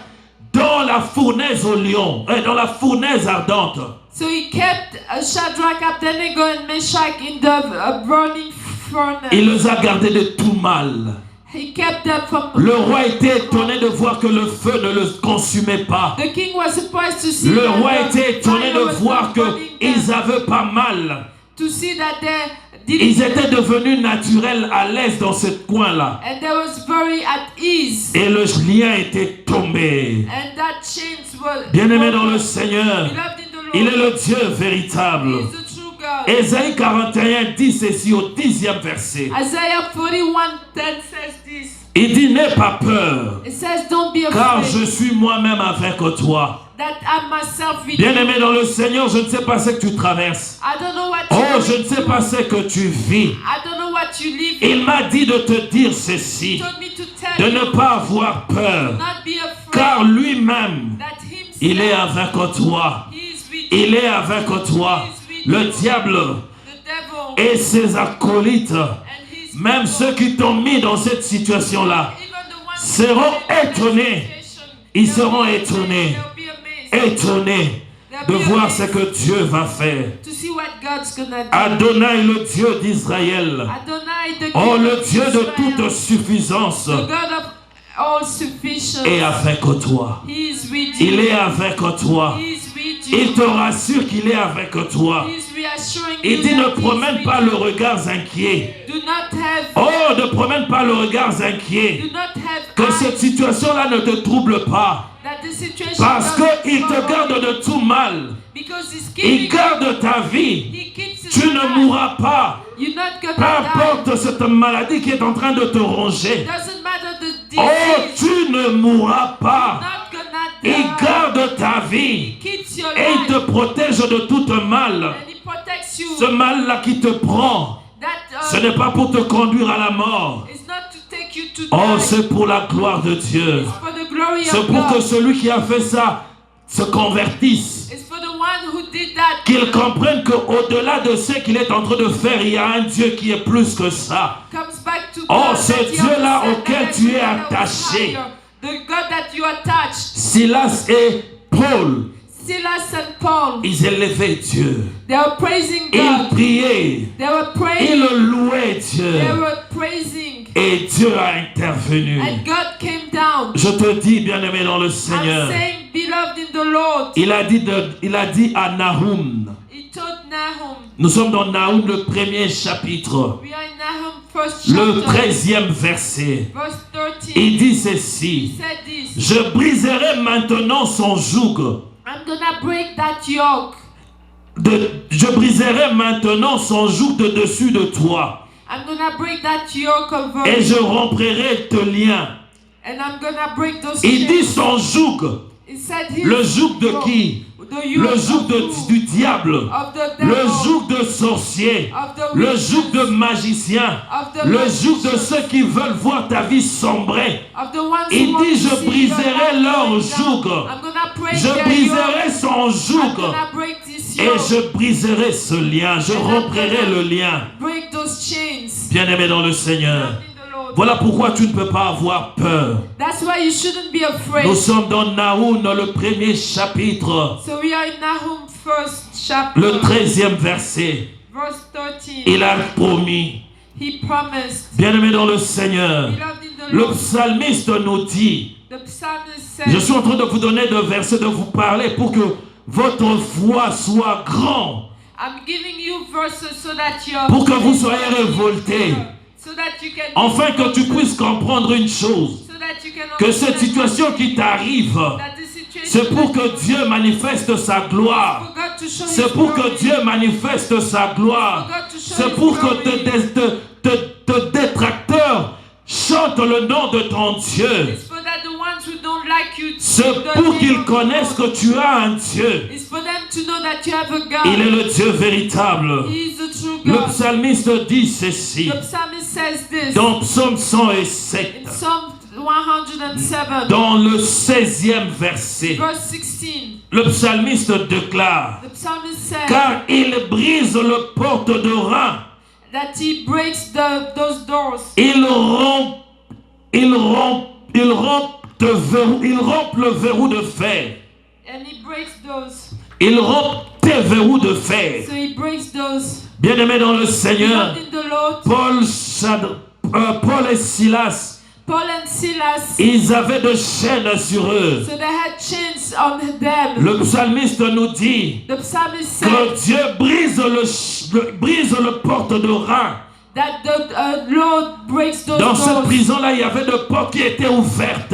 Speaker 1: dans la fournaise au lion, dans la fournaise ardente.
Speaker 2: So He kept Shadrach, Abednego, and Meshach in the burning furnace.
Speaker 1: Il les a gardés de tout mal.
Speaker 2: He kept them from.
Speaker 1: Le roi était étonné de voir que le feu ne le consumait pas.
Speaker 2: The king was surprised to see
Speaker 1: Le
Speaker 2: that
Speaker 1: roi
Speaker 2: the
Speaker 1: était étonné
Speaker 2: fire
Speaker 1: de
Speaker 2: was
Speaker 1: voir
Speaker 2: not burning them.
Speaker 1: qu'ils avaient pas mal.
Speaker 2: To see that they
Speaker 1: Ils
Speaker 2: didn't.
Speaker 1: étaient devenus naturels à l'aise dans ce coin-là.
Speaker 2: And they was very at ease.
Speaker 1: Et le lien était tombé.
Speaker 2: And that chains were.
Speaker 1: Bien-aimé dans le Seigneur,
Speaker 2: Beloved in the Lord.
Speaker 1: il est le Dieu véritable.
Speaker 2: He is the true God.
Speaker 1: Ésaïe 41 dit ceci au 10e verset.
Speaker 2: Isaiah 41:10 says this.
Speaker 1: Il dit, n'aie pas peur,
Speaker 2: It says, don't be
Speaker 1: car
Speaker 2: afraid
Speaker 1: je suis moi-même avec toi.
Speaker 2: that I myself with you.
Speaker 1: Bien-aimé dans le Seigneur, je ne sais pas ce que tu traverses.
Speaker 2: I don't know what
Speaker 1: Oh,
Speaker 2: you're
Speaker 1: je ne
Speaker 2: going
Speaker 1: sais
Speaker 2: through.
Speaker 1: pas ce que tu vis.
Speaker 2: I don't know what you live
Speaker 1: Il
Speaker 2: in.
Speaker 1: m'a dit de te dire
Speaker 2: He
Speaker 1: ceci,
Speaker 2: told me to tell
Speaker 1: de
Speaker 2: you
Speaker 1: ne pas avoir peur,
Speaker 2: not be afraid
Speaker 1: car lui-même,
Speaker 2: that himself
Speaker 1: il est avec toi.
Speaker 2: he is with
Speaker 1: Il
Speaker 2: you.
Speaker 1: est avec toi. Le diable
Speaker 2: The devil
Speaker 1: et ses acolytes,
Speaker 2: and his
Speaker 1: même
Speaker 2: people,
Speaker 1: ceux qui t'ont mis dans cette situation-là,
Speaker 2: even the ones
Speaker 1: seront
Speaker 2: who are in that
Speaker 1: étonnés.
Speaker 2: situation,
Speaker 1: Ils
Speaker 2: they'll
Speaker 1: seront
Speaker 2: be
Speaker 1: étonnés.
Speaker 2: They'll be amazed
Speaker 1: étonnés de voir ce que Dieu va faire.
Speaker 2: to see what God's gonna do.
Speaker 1: Adonai, le Dieu d'Israël.
Speaker 2: Adonai, the
Speaker 1: Oh,
Speaker 2: King
Speaker 1: le
Speaker 2: of
Speaker 1: Dieu de
Speaker 2: Israel,
Speaker 1: toute suffisance
Speaker 2: the God of all sufficient.
Speaker 1: est avec toi.
Speaker 2: He is with
Speaker 1: Il
Speaker 2: you.
Speaker 1: est avec toi.
Speaker 2: He is with you.
Speaker 1: Il te rassure qu'il est avec toi.
Speaker 2: He is reassuring
Speaker 1: Il
Speaker 2: you
Speaker 1: dit, ne
Speaker 2: that he is
Speaker 1: promène
Speaker 2: with
Speaker 1: pas
Speaker 2: you.
Speaker 1: le regard inquiet.
Speaker 2: Do not have.
Speaker 1: Oh, ne promène pas le regard inquiet.
Speaker 2: Do not have
Speaker 1: Que
Speaker 2: eyes
Speaker 1: cette situation-là ne te trouble pas.
Speaker 2: that the situation
Speaker 1: Parce
Speaker 2: doesn't
Speaker 1: qu'il te
Speaker 2: trouble
Speaker 1: garde
Speaker 2: you.
Speaker 1: de tout mal.
Speaker 2: Because he's
Speaker 1: Il
Speaker 2: keeping
Speaker 1: garde ta vie.
Speaker 2: He keeps his
Speaker 1: Tu ne
Speaker 2: life.
Speaker 1: mourras pas.
Speaker 2: You're not
Speaker 1: Peu
Speaker 2: gonna die.
Speaker 1: importe cette maladie qui est en train de te ronger.
Speaker 2: Doesn't matter the disease.
Speaker 1: Oh, tu ne mourras pas.
Speaker 2: Not gonna die.
Speaker 1: Il garde ta
Speaker 2: He
Speaker 1: vie.
Speaker 2: keeps your
Speaker 1: Et il
Speaker 2: life.
Speaker 1: te protège de tout mal.
Speaker 2: And he protects you.
Speaker 1: Ce mal-là qui te prend,
Speaker 2: That
Speaker 1: ce n'est pas pour te conduire à la mort.
Speaker 2: it's not to take you to
Speaker 1: Oh,
Speaker 2: die.
Speaker 1: c'est pour la gloire de Dieu.
Speaker 2: It's for the glory
Speaker 1: C'est
Speaker 2: of
Speaker 1: pour que
Speaker 2: God.
Speaker 1: celui qui a fait ça se convertisse.
Speaker 2: It's for the one who did that.
Speaker 1: Qu'il comprenne qu'au-delà de ce qu'il est en train de faire, il y a un Dieu qui est plus que ça.
Speaker 2: Comes back to
Speaker 1: Oh,
Speaker 2: God,
Speaker 1: ce
Speaker 2: that he
Speaker 1: Dieu-là
Speaker 2: understands
Speaker 1: auquel
Speaker 2: that
Speaker 1: tu es
Speaker 2: God that was
Speaker 1: attaché.
Speaker 2: higher. The God that you attached.
Speaker 1: Silas et Paul,
Speaker 2: Silas and Paul,
Speaker 1: ils élevaient Dieu.
Speaker 2: they were praising
Speaker 1: Ils
Speaker 2: God.
Speaker 1: priaient.
Speaker 2: They were praying.
Speaker 1: Ils louaient Dieu.
Speaker 2: They were praising.
Speaker 1: Et Dieu a intervenu.
Speaker 2: And God came down.
Speaker 1: Je te dis, bien-aimé dans le Seigneur,
Speaker 2: I'm saying, beloved in the Lord.
Speaker 1: il a dit à Nahum,
Speaker 2: He told Nahum.
Speaker 1: nous sommes dans Nahum le premier chapitre,
Speaker 2: We are in Nahum first
Speaker 1: le
Speaker 2: chapter.
Speaker 1: 13e verset.
Speaker 2: Verse 13.
Speaker 1: Il dit
Speaker 2: He
Speaker 1: ceci,
Speaker 2: said this.
Speaker 1: je briserai maintenant son joug.
Speaker 2: I'm gonna break that yoke.
Speaker 1: Je briserai maintenant son joug de dessus de toi.
Speaker 2: I'm gonna break that yoke over
Speaker 1: Et je
Speaker 2: you.
Speaker 1: romprai tes liens.
Speaker 2: And I'm gonna break those
Speaker 1: Il dit
Speaker 2: chains.
Speaker 1: son joug.
Speaker 2: He said his
Speaker 1: Le joug de
Speaker 2: yoke.
Speaker 1: qui?
Speaker 2: The yoke
Speaker 1: Le joug
Speaker 2: of who?
Speaker 1: du diable.
Speaker 2: Of the
Speaker 1: Le
Speaker 2: devil.
Speaker 1: joug de sorcier.
Speaker 2: Of the
Speaker 1: Le
Speaker 2: witches.
Speaker 1: joug de magicien.
Speaker 2: Of the
Speaker 1: Le joug de
Speaker 2: magicians.
Speaker 1: ceux qui veulent voir ta vie sombrer.
Speaker 2: Of the ones
Speaker 1: Il
Speaker 2: who want
Speaker 1: dit,
Speaker 2: to
Speaker 1: je
Speaker 2: see
Speaker 1: briserai
Speaker 2: your life
Speaker 1: leur
Speaker 2: going
Speaker 1: joug.
Speaker 2: down. I'm gonna break
Speaker 1: Je
Speaker 2: their
Speaker 1: briserai
Speaker 2: yoke.
Speaker 1: son
Speaker 2: I'm
Speaker 1: joug.
Speaker 2: gonna break this
Speaker 1: Et
Speaker 2: yoke.
Speaker 1: je briserai ce lien. Je romprai le lien.
Speaker 2: Break those chains.
Speaker 1: Bien-aimé dans le Seigneur.
Speaker 2: In the Lord.
Speaker 1: Voilà pourquoi tu ne peux pas avoir peur.
Speaker 2: That's why you shouldn't be afraid.
Speaker 1: Nous sommes dans Nahum, dans le premier chapitre,
Speaker 2: So we are in Nahum first chapter.
Speaker 1: le 13e verset.
Speaker 2: Verse 13.
Speaker 1: Il a promis.
Speaker 2: He promised.
Speaker 1: Bien-aimé dans le Seigneur,
Speaker 2: Beloved in the
Speaker 1: le
Speaker 2: Lord.
Speaker 1: psalmiste nous dit,
Speaker 2: The psalmist said,
Speaker 1: je suis en train de vous donner des versets, de vous parler pour que votre foi soit grande,
Speaker 2: I'm giving you verses so that your
Speaker 1: pour que vous soyez révoltés,
Speaker 2: so that you can
Speaker 1: afin que tu puisses comprendre une chose,
Speaker 2: so that you can
Speaker 1: que cette
Speaker 2: understand
Speaker 1: situation qui t'arrive,
Speaker 2: that the situation
Speaker 1: c'est pour que Dieu manifeste sa gloire.
Speaker 2: for God to show
Speaker 1: C'est
Speaker 2: His
Speaker 1: pour que
Speaker 2: glory.
Speaker 1: Dieu manifeste sa gloire. C'est pour que tes détracteurs chantent le nom de ton Dieu.
Speaker 2: It's for that the ones who don't like you
Speaker 1: C'est
Speaker 2: the
Speaker 1: pour
Speaker 2: name
Speaker 1: qu'ils
Speaker 2: of
Speaker 1: connaissent
Speaker 2: God.
Speaker 1: que tu as un Dieu.
Speaker 2: It's for them to know that you have a God.
Speaker 1: Il est le Dieu véritable.
Speaker 2: He is the true
Speaker 1: Le
Speaker 2: God.
Speaker 1: psalmiste dit ceci
Speaker 2: The psalmist says this
Speaker 1: dans Psaume 107,
Speaker 2: in Psalm 107,
Speaker 1: dans le 16e verset.
Speaker 2: verse 16.
Speaker 1: Le psalmiste déclare,
Speaker 2: The psalmist said
Speaker 1: car il brise le porte de rein.
Speaker 2: that he breaks those doors.
Speaker 1: Il rompt le verrou de fer.
Speaker 2: And he breaks those.
Speaker 1: Il rompt tes verrous de fer.
Speaker 2: So he breaks those.
Speaker 1: Bien-aimés dans le Seigneur,
Speaker 2: Beloved in the Lord,
Speaker 1: Paul et Silas,
Speaker 2: Paul and Silas,
Speaker 1: ils avaient de chaînes sur eux.
Speaker 2: so they had chains on them.
Speaker 1: Le psalmiste nous dit
Speaker 2: The psalmist said
Speaker 1: que Dieu brise le porte de rein.
Speaker 2: that the Lord breaks those
Speaker 1: Dans cette
Speaker 2: doors.
Speaker 1: prison-là, il y avait de portes qui étaient ouvertes.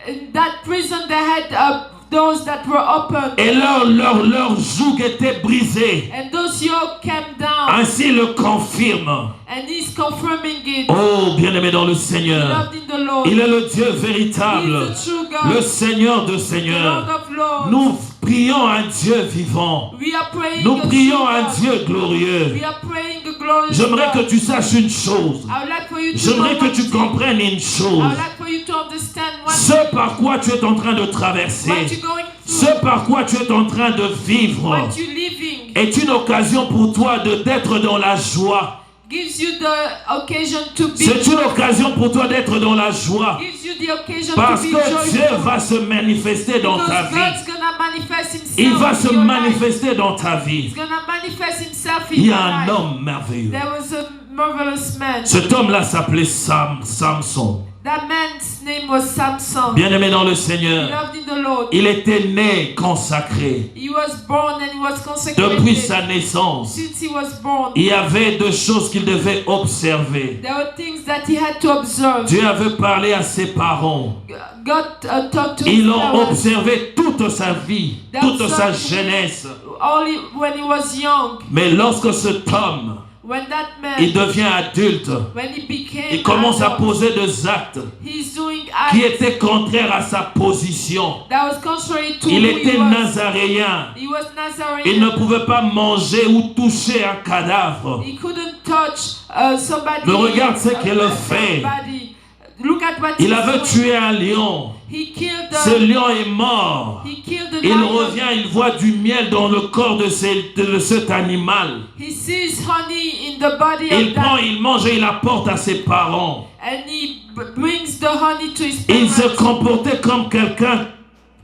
Speaker 2: In that prison they had doors that were open.
Speaker 1: Et leur joug était brisé.
Speaker 2: And those yoke came down.
Speaker 1: Ainsi il le confirme.
Speaker 2: And he's confirming it.
Speaker 1: Oh, bien-aimé dans le Seigneur.
Speaker 2: Loved in the Lord.
Speaker 1: Il est le Dieu
Speaker 2: He
Speaker 1: véritable.
Speaker 2: is the true God.
Speaker 1: Le Seigneur de
Speaker 2: The
Speaker 1: Seigneurs.
Speaker 2: Lord of Lords.
Speaker 1: Nous prions un Dieu vivant.
Speaker 2: We are praying
Speaker 1: Nous
Speaker 2: a
Speaker 1: prions
Speaker 2: true
Speaker 1: un
Speaker 2: God.
Speaker 1: Dieu glorieux.
Speaker 2: We are praying a glorious
Speaker 1: J'aimerais
Speaker 2: God.
Speaker 1: que tu saches une chose.
Speaker 2: I would like for you to
Speaker 1: J'aimerais
Speaker 2: know
Speaker 1: que
Speaker 2: one
Speaker 1: tu
Speaker 2: thing.
Speaker 1: comprennes une
Speaker 2: I
Speaker 1: chose.
Speaker 2: would like for you to understand one
Speaker 1: Ce
Speaker 2: thing.
Speaker 1: par quoi tu es en train de traverser,
Speaker 2: What you're going
Speaker 1: ce
Speaker 2: through,
Speaker 1: par quoi tu es en train de vivre,
Speaker 2: what you're living,
Speaker 1: est une occasion pour toi d'être dans la joie.
Speaker 2: gives you the occasion to be
Speaker 1: C'est une occasion pour toi d'être dans la joie.
Speaker 2: gives you the occasion
Speaker 1: Parce
Speaker 2: to be
Speaker 1: que Dieu
Speaker 2: joyful.
Speaker 1: va se manifester dans ta
Speaker 2: Because
Speaker 1: vie.
Speaker 2: God's gonna manifest himself
Speaker 1: Il va se
Speaker 2: in your life.
Speaker 1: manifester dans ta vie.
Speaker 2: He's gonna manifest himself in
Speaker 1: Il y
Speaker 2: your
Speaker 1: a un
Speaker 2: life.
Speaker 1: homme merveilleux.
Speaker 2: There was a marvelous man.
Speaker 1: Cet homme-là s'appelait Samson.
Speaker 2: That man's name was Samson.
Speaker 1: Bien-aimé dans le
Speaker 2: He
Speaker 1: Seigneur,
Speaker 2: loved in the Lord.
Speaker 1: il était né consacré.
Speaker 2: He was born and he was consecrated.
Speaker 1: Depuis sa naissance,
Speaker 2: Since he was born,
Speaker 1: il y avait deux choses qu'il devait observer.
Speaker 2: there were things that he had to observe.
Speaker 1: Dieu avait parlé à ses parents.
Speaker 2: God talked to his
Speaker 1: Ils l'ont
Speaker 2: parents
Speaker 1: observé toute sa vie, toute sa jeunesse.
Speaker 2: only when he was young.
Speaker 1: Mais lorsque cet homme,
Speaker 2: When that man,
Speaker 1: il devient adulte,
Speaker 2: when he became
Speaker 1: il commence à
Speaker 2: adult,
Speaker 1: poser des actes
Speaker 2: he's doing
Speaker 1: qui
Speaker 2: acts
Speaker 1: étaient contraires à sa position.
Speaker 2: that was contrary to
Speaker 1: Il
Speaker 2: who
Speaker 1: était
Speaker 2: he was.
Speaker 1: nazaréen.
Speaker 2: He was Nazarene.
Speaker 1: Il ne pouvait pas manger ou toucher un cadavre.
Speaker 2: He couldn't touch somebody.
Speaker 1: Mais regarde ce qu'il a fait.
Speaker 2: Somebody. Look at what
Speaker 1: Il
Speaker 2: he's
Speaker 1: avait
Speaker 2: doing.
Speaker 1: tué un lion.
Speaker 2: He killed
Speaker 1: Ce
Speaker 2: the.
Speaker 1: lion est mort.
Speaker 2: He killed the
Speaker 1: Il
Speaker 2: lion.
Speaker 1: revient, il voit du miel dans le corps de cet animal.
Speaker 2: He sees honey in the body
Speaker 1: Il
Speaker 2: of
Speaker 1: prend,
Speaker 2: that,
Speaker 1: il mange et il apporte à ses parents.
Speaker 2: and he brings the honey to his
Speaker 1: Il se
Speaker 2: parents.
Speaker 1: comportait comme quelqu'un,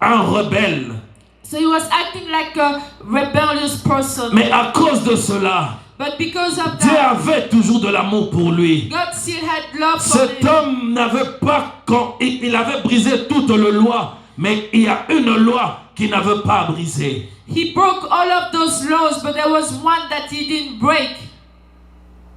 Speaker 1: un rebelle.
Speaker 2: So he was acting like a rebellious person.
Speaker 1: Mais à cause de cela,
Speaker 2: But because of
Speaker 1: Dieu
Speaker 2: that,
Speaker 1: avait toujours de l'amour pour lui.
Speaker 2: God still had love for
Speaker 1: Cet
Speaker 2: him.
Speaker 1: homme n'avait pas, il avait brisé toute la loi, mais il y a une loi qu'il n'avait pas brisée.
Speaker 2: He broke all of those laws, but there was one that he didn't break.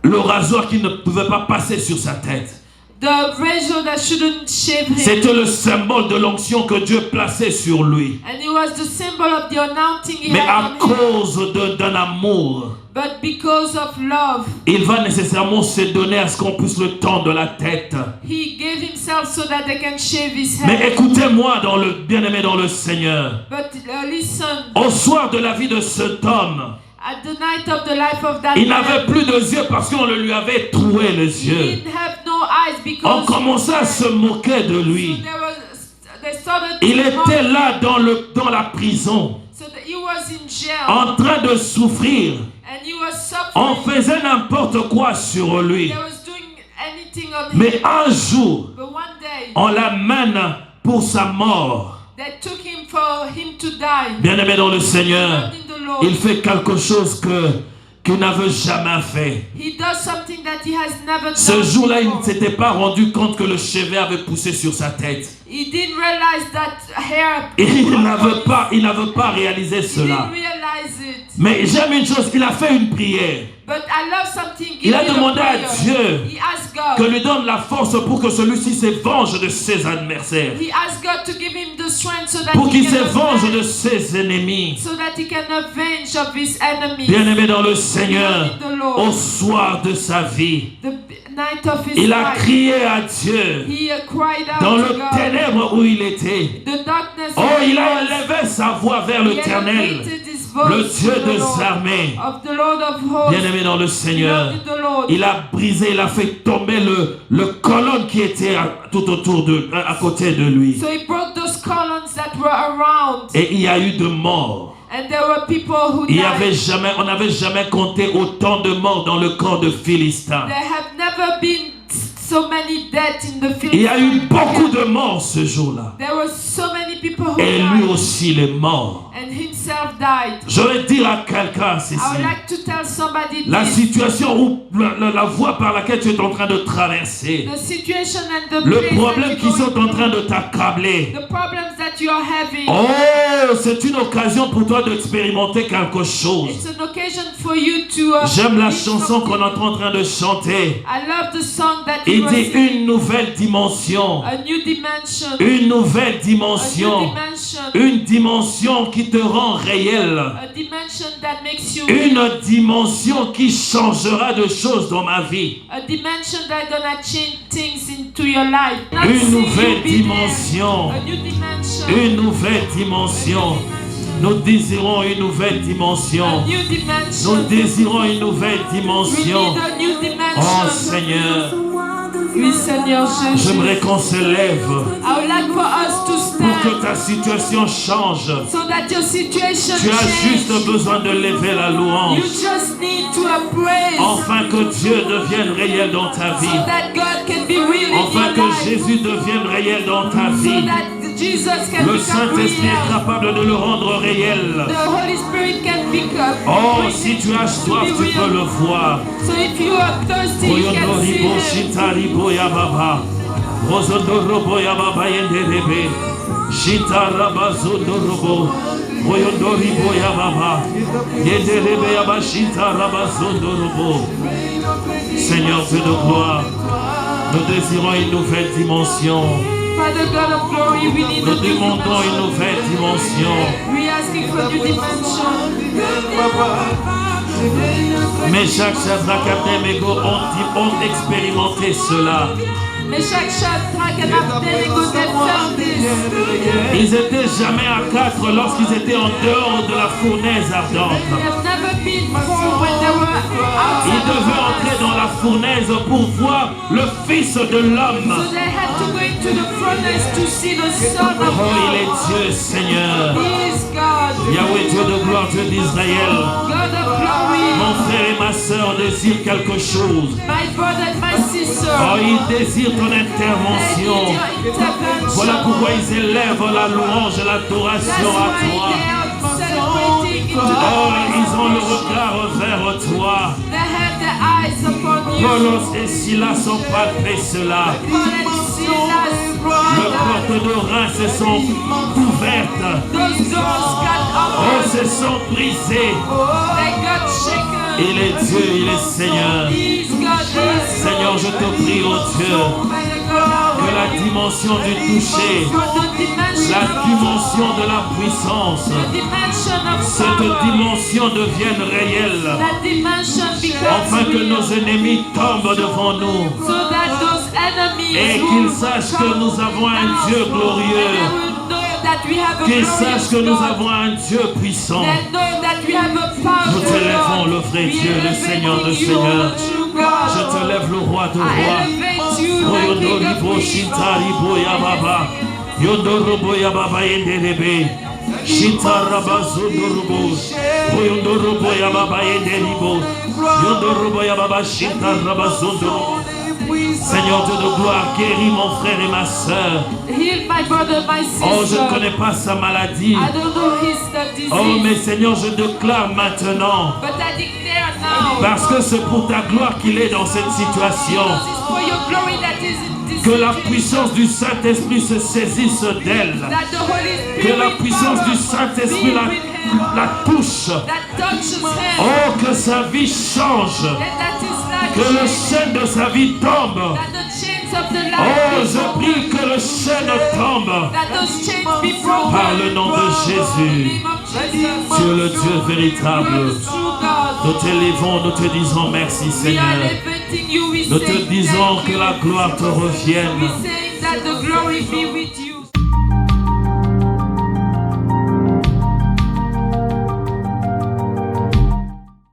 Speaker 1: Le rasoir qui ne pouvait pas passer sur sa tête.
Speaker 2: The razor that shouldn't shave him.
Speaker 1: C'était le symbole de l'onction que Dieu plaçait sur lui.
Speaker 2: And it was the symbol of the anointing he
Speaker 1: Mais
Speaker 2: had
Speaker 1: à
Speaker 2: on him.
Speaker 1: cause d'un amour,
Speaker 2: But because of love,
Speaker 1: il va nécessairement se donner à ce qu'on puisse le tendre de la tête.
Speaker 2: he gave himself so that they can shave his
Speaker 1: Mais
Speaker 2: head.
Speaker 1: écoutez-moi, dans le bien-aimé dans le Seigneur.
Speaker 2: But listen,
Speaker 1: Au soir de la vie de cet homme,
Speaker 2: at the night of the life of that
Speaker 1: il n'avait
Speaker 2: man,
Speaker 1: plus de yeux parce qu'on le lui avait troué les
Speaker 2: he
Speaker 1: yeux.
Speaker 2: didn't have no eyes
Speaker 1: On
Speaker 2: because
Speaker 1: commençait à se moquer de
Speaker 2: so
Speaker 1: lui.
Speaker 2: they started to
Speaker 1: Il
Speaker 2: mock
Speaker 1: était
Speaker 2: him.
Speaker 1: là dans la prison,
Speaker 2: So that he was in jail
Speaker 1: en train de souffrir.
Speaker 2: and he was
Speaker 1: On
Speaker 2: suffering.
Speaker 1: faisait n'importe quoi sur lui.
Speaker 2: They was doing anything on him.
Speaker 1: Mais un jour,
Speaker 2: But one day
Speaker 1: on l'amène pour sa mort.
Speaker 2: they took him for him to die.
Speaker 1: Bien-aimé dans le Seigneur,
Speaker 2: Loved in the Lord.
Speaker 1: il fait quelque chose qu'il n'avait jamais fait.
Speaker 2: He does something that he has never
Speaker 1: Ce
Speaker 2: done
Speaker 1: jour-là, il ne
Speaker 2: before.
Speaker 1: s'était pas rendu compte que le chevet avait poussé sur sa tête.
Speaker 2: He didn't realize that hair.
Speaker 1: Il n'avait pas réalisé
Speaker 2: He
Speaker 1: cela.
Speaker 2: didn't realize it.
Speaker 1: Mais j'aime une chose, il a fait une prière.
Speaker 2: But I love something.
Speaker 1: Il a
Speaker 2: He did a
Speaker 1: demandé à
Speaker 2: prayer.
Speaker 1: Dieu
Speaker 2: He asked God.
Speaker 1: que lui donne la force pour que celui-ci se venge de ses adversaires.
Speaker 2: He asked God to give him the strength so that
Speaker 1: Pour
Speaker 2: he
Speaker 1: qu'il
Speaker 2: can
Speaker 1: se venge de
Speaker 2: avenge,
Speaker 1: ses ennemis.
Speaker 2: so that he can avenge of his enemies.
Speaker 1: Bien-aimé dans le Seigneur,
Speaker 2: Loved in the Lord.
Speaker 1: au soir de sa vie,
Speaker 2: The night of his
Speaker 1: il a
Speaker 2: life,
Speaker 1: crié à Dieu
Speaker 2: he cried out
Speaker 1: dans
Speaker 2: to
Speaker 1: le
Speaker 2: God.
Speaker 1: ténèbre où il était.
Speaker 2: The darkness
Speaker 1: Oh,
Speaker 2: where he
Speaker 1: il a
Speaker 2: was.
Speaker 1: élevé sa voix vers
Speaker 2: He
Speaker 1: l'Éternel,
Speaker 2: elevated his voice
Speaker 1: le
Speaker 2: to
Speaker 1: Dieu
Speaker 2: the
Speaker 1: des
Speaker 2: Lord,
Speaker 1: armées.
Speaker 2: of the Lord of hosts.
Speaker 1: Bien-aimé dans le Seigneur,
Speaker 2: Loved in the Lord.
Speaker 1: il a brisé, il a fait tomber le colonne qui était tout autour à côté de lui.
Speaker 2: So he broke those columns that were around,
Speaker 1: Et il y a eu de morts.
Speaker 2: And there were people who died.
Speaker 1: On n'avait jamais compté autant de morts dans le camp de Philistins.
Speaker 2: There have never been so many deaths in the Philistines.
Speaker 1: Il y a eu beaucoup de morts ce jour-là.
Speaker 2: There were so many people who
Speaker 1: Et lui
Speaker 2: died.
Speaker 1: aussi il est mort.
Speaker 2: And himself died.
Speaker 1: Je vais dire à quelqu'un,
Speaker 2: I
Speaker 1: Cécile,
Speaker 2: would like to tell somebody
Speaker 1: la
Speaker 2: this.
Speaker 1: situation ou la voie par laquelle tu es en train de traverser,
Speaker 2: The situation and the
Speaker 1: le
Speaker 2: place
Speaker 1: problème
Speaker 2: that
Speaker 1: qui
Speaker 2: you're
Speaker 1: sont
Speaker 2: going
Speaker 1: en train de
Speaker 2: through.
Speaker 1: t'accabler.
Speaker 2: The problems that you are having.
Speaker 1: Oh, c'est une occasion pour toi d'expérimenter quelque chose.
Speaker 2: It's an occasion for you to.
Speaker 1: J'aime la
Speaker 2: reach
Speaker 1: chanson qu'on
Speaker 2: something.
Speaker 1: est en train de chanter.
Speaker 2: I love the song that
Speaker 1: Il
Speaker 2: you were
Speaker 1: dit
Speaker 2: singing.
Speaker 1: une nouvelle dimension.
Speaker 2: A new dimension.
Speaker 1: Une nouvelle
Speaker 2: A new
Speaker 1: dimension.
Speaker 2: dimension.
Speaker 1: Une dimension qui te rend réel.
Speaker 2: A dimension that makes you.
Speaker 1: Une dimension qui changera de choses dans ma vie.
Speaker 2: A dimension that gonna change things into your life. Not
Speaker 1: Une
Speaker 2: see you
Speaker 1: nouvelle
Speaker 2: be there.
Speaker 1: dimension.
Speaker 2: A new dimension.
Speaker 1: Une nouvelle dimension. Nous désirons une nouvelle
Speaker 2: A
Speaker 1: dimension.
Speaker 2: new
Speaker 1: Nous
Speaker 2: dimension.
Speaker 1: désirons une nouvelle
Speaker 2: We
Speaker 1: dimension.
Speaker 2: need a new
Speaker 1: Oh
Speaker 2: dimension.
Speaker 1: Seigneur,
Speaker 2: Oui, Seigneur Jésus.
Speaker 1: j'aimerais qu'on se lève
Speaker 2: I would like for us to
Speaker 1: pour que
Speaker 2: stand
Speaker 1: ta situation change.
Speaker 2: so that your situation
Speaker 1: Tu as juste
Speaker 2: change.
Speaker 1: besoin de lever la louange.
Speaker 2: You just need to praise
Speaker 1: Enfin que Dieu devienne réel dans ta
Speaker 2: so
Speaker 1: vie.
Speaker 2: that God can be real in
Speaker 1: Enfin
Speaker 2: your
Speaker 1: que
Speaker 2: life.
Speaker 1: Jésus devienne réel dans ta
Speaker 2: So
Speaker 1: vie.
Speaker 2: that Jesus can
Speaker 1: Le
Speaker 2: become
Speaker 1: Saint-Esprit est
Speaker 2: real.
Speaker 1: capable de le rendre réel.
Speaker 2: The Holy Spirit can become.
Speaker 1: Oh, si tu as soif, tu peux le voir.
Speaker 2: So if you are thirsty, you can see
Speaker 1: Oyondoribo
Speaker 2: Him.
Speaker 1: shitaribo yababa. Rozondorobo yababa yenderebe. Shitarabazondorobo. Oyondoribo yababa. Yenderebe yaba shitarabazondorobo. Seigneur Dieu de gloire, nous désirons une nouvelle dimension.
Speaker 2: Father God of glory, we need a
Speaker 1: Nous
Speaker 2: new
Speaker 1: demandons une
Speaker 2: dimension.
Speaker 1: nouvelle dimension.
Speaker 2: We asking for new dimension.
Speaker 1: Meshach, Shadrach, Abednego ont expérimenté cela.
Speaker 2: Mais chaque Shadrach and Abednego they felt this.
Speaker 1: Ils étaient jamais à 4 lorsqu'ils étaient en dehors de la fournaise ardente.
Speaker 2: They have never been four when they were
Speaker 1: Ils
Speaker 2: outside.
Speaker 1: devaient entrer dans la fournaise pour voir le Fils de l'homme.
Speaker 2: So they had to go into the furnace to see the Son of
Speaker 1: Oh, il est
Speaker 2: God.
Speaker 1: Dieu, Seigneur.
Speaker 2: He is God.
Speaker 1: Yahweh, Dieu de gloire, Dieu d'Israël.
Speaker 2: God of glory.
Speaker 1: Mon frère et ma sœur désirent quelque chose.
Speaker 2: My brother and my sister.
Speaker 1: Oh, ils désirent ton
Speaker 2: They need
Speaker 1: intervention.
Speaker 2: your intervention.
Speaker 1: Voilà pourquoi ils élèvent la louange et
Speaker 2: That's
Speaker 1: l'adoration à
Speaker 2: why
Speaker 1: toi.
Speaker 2: they are celebrating into the
Speaker 1: Oh,
Speaker 2: praise
Speaker 1: ils ont
Speaker 2: and
Speaker 1: le
Speaker 2: worship.
Speaker 1: regard vers toi.
Speaker 2: They have their eyes upon you.
Speaker 1: Paulos et Silas ont palpé cela.
Speaker 2: Paul and Silas,
Speaker 1: Le porte de Reims se sont ouvertes.
Speaker 2: those doors got
Speaker 1: Oh,
Speaker 2: open.
Speaker 1: se sont brisées.
Speaker 2: They got shaken.
Speaker 1: Il est Dieu, il est Seigneur.
Speaker 2: He's God. He's
Speaker 1: Seigneur, je te prie, oh Dieu, que la dimension du toucher, la dimension de la puissance, cette dimension devienne réelle, afin que nos ennemis tombent devant nous et qu'ils sachent que nous avons un Dieu glorieux, qu'ils sachent que nous avons un Dieu puissant. Nous te lèvons le vrai Dieu, le Seigneur de Seigneurs. Je te lève le roi de rois. Oyondoribo shitaribo yababa. Yondorobo yababa yenderebe. Shitarabazondorobo. Oyondorobo yababa yenderibo. Yondorobo yababa shitarabazondorobo. Seigneur Dieu de gloire, guéris mon frère et ma soeur.
Speaker 2: Heal my brother, my
Speaker 1: Oh, je
Speaker 2: sister.
Speaker 1: ne connais pas sa maladie.
Speaker 2: I don't know his disease.
Speaker 1: Oh, mais Seigneur, je déclare maintenant,
Speaker 2: But I declare now.
Speaker 1: parce que c'est pour ta gloire qu'il est dans cette situation,
Speaker 2: Because it's for your glory that is in this
Speaker 1: que la
Speaker 2: situation.
Speaker 1: puissance du Saint-Esprit se saisisse d'elle,
Speaker 2: That the Holy Spirit
Speaker 1: que la puissance du
Speaker 2: power
Speaker 1: Saint-Esprit
Speaker 2: be with him.
Speaker 1: la touche.
Speaker 2: That touches him.
Speaker 1: Oh, que sa vie change,
Speaker 2: That his life
Speaker 1: que le
Speaker 2: change.
Speaker 1: chêne de sa vie tombe.
Speaker 2: That the chains of the
Speaker 1: Oh,
Speaker 2: life be
Speaker 1: je
Speaker 2: broken.
Speaker 1: prie que le chêne tombe.
Speaker 2: That those chains be broken.
Speaker 1: Par le nom de
Speaker 2: In
Speaker 1: Jésus,
Speaker 2: the name of Jesus.
Speaker 1: tu es le Dieu
Speaker 2: You are
Speaker 1: véritable.
Speaker 2: the true God.
Speaker 1: Nous t'élévons, nous te disons merci
Speaker 2: We are
Speaker 1: Seigneur.
Speaker 2: elevating you. We
Speaker 1: Nous
Speaker 2: say
Speaker 1: te disons
Speaker 2: thank
Speaker 1: que
Speaker 2: you.
Speaker 1: la gloire te revienne.
Speaker 2: We say that the glory be with you.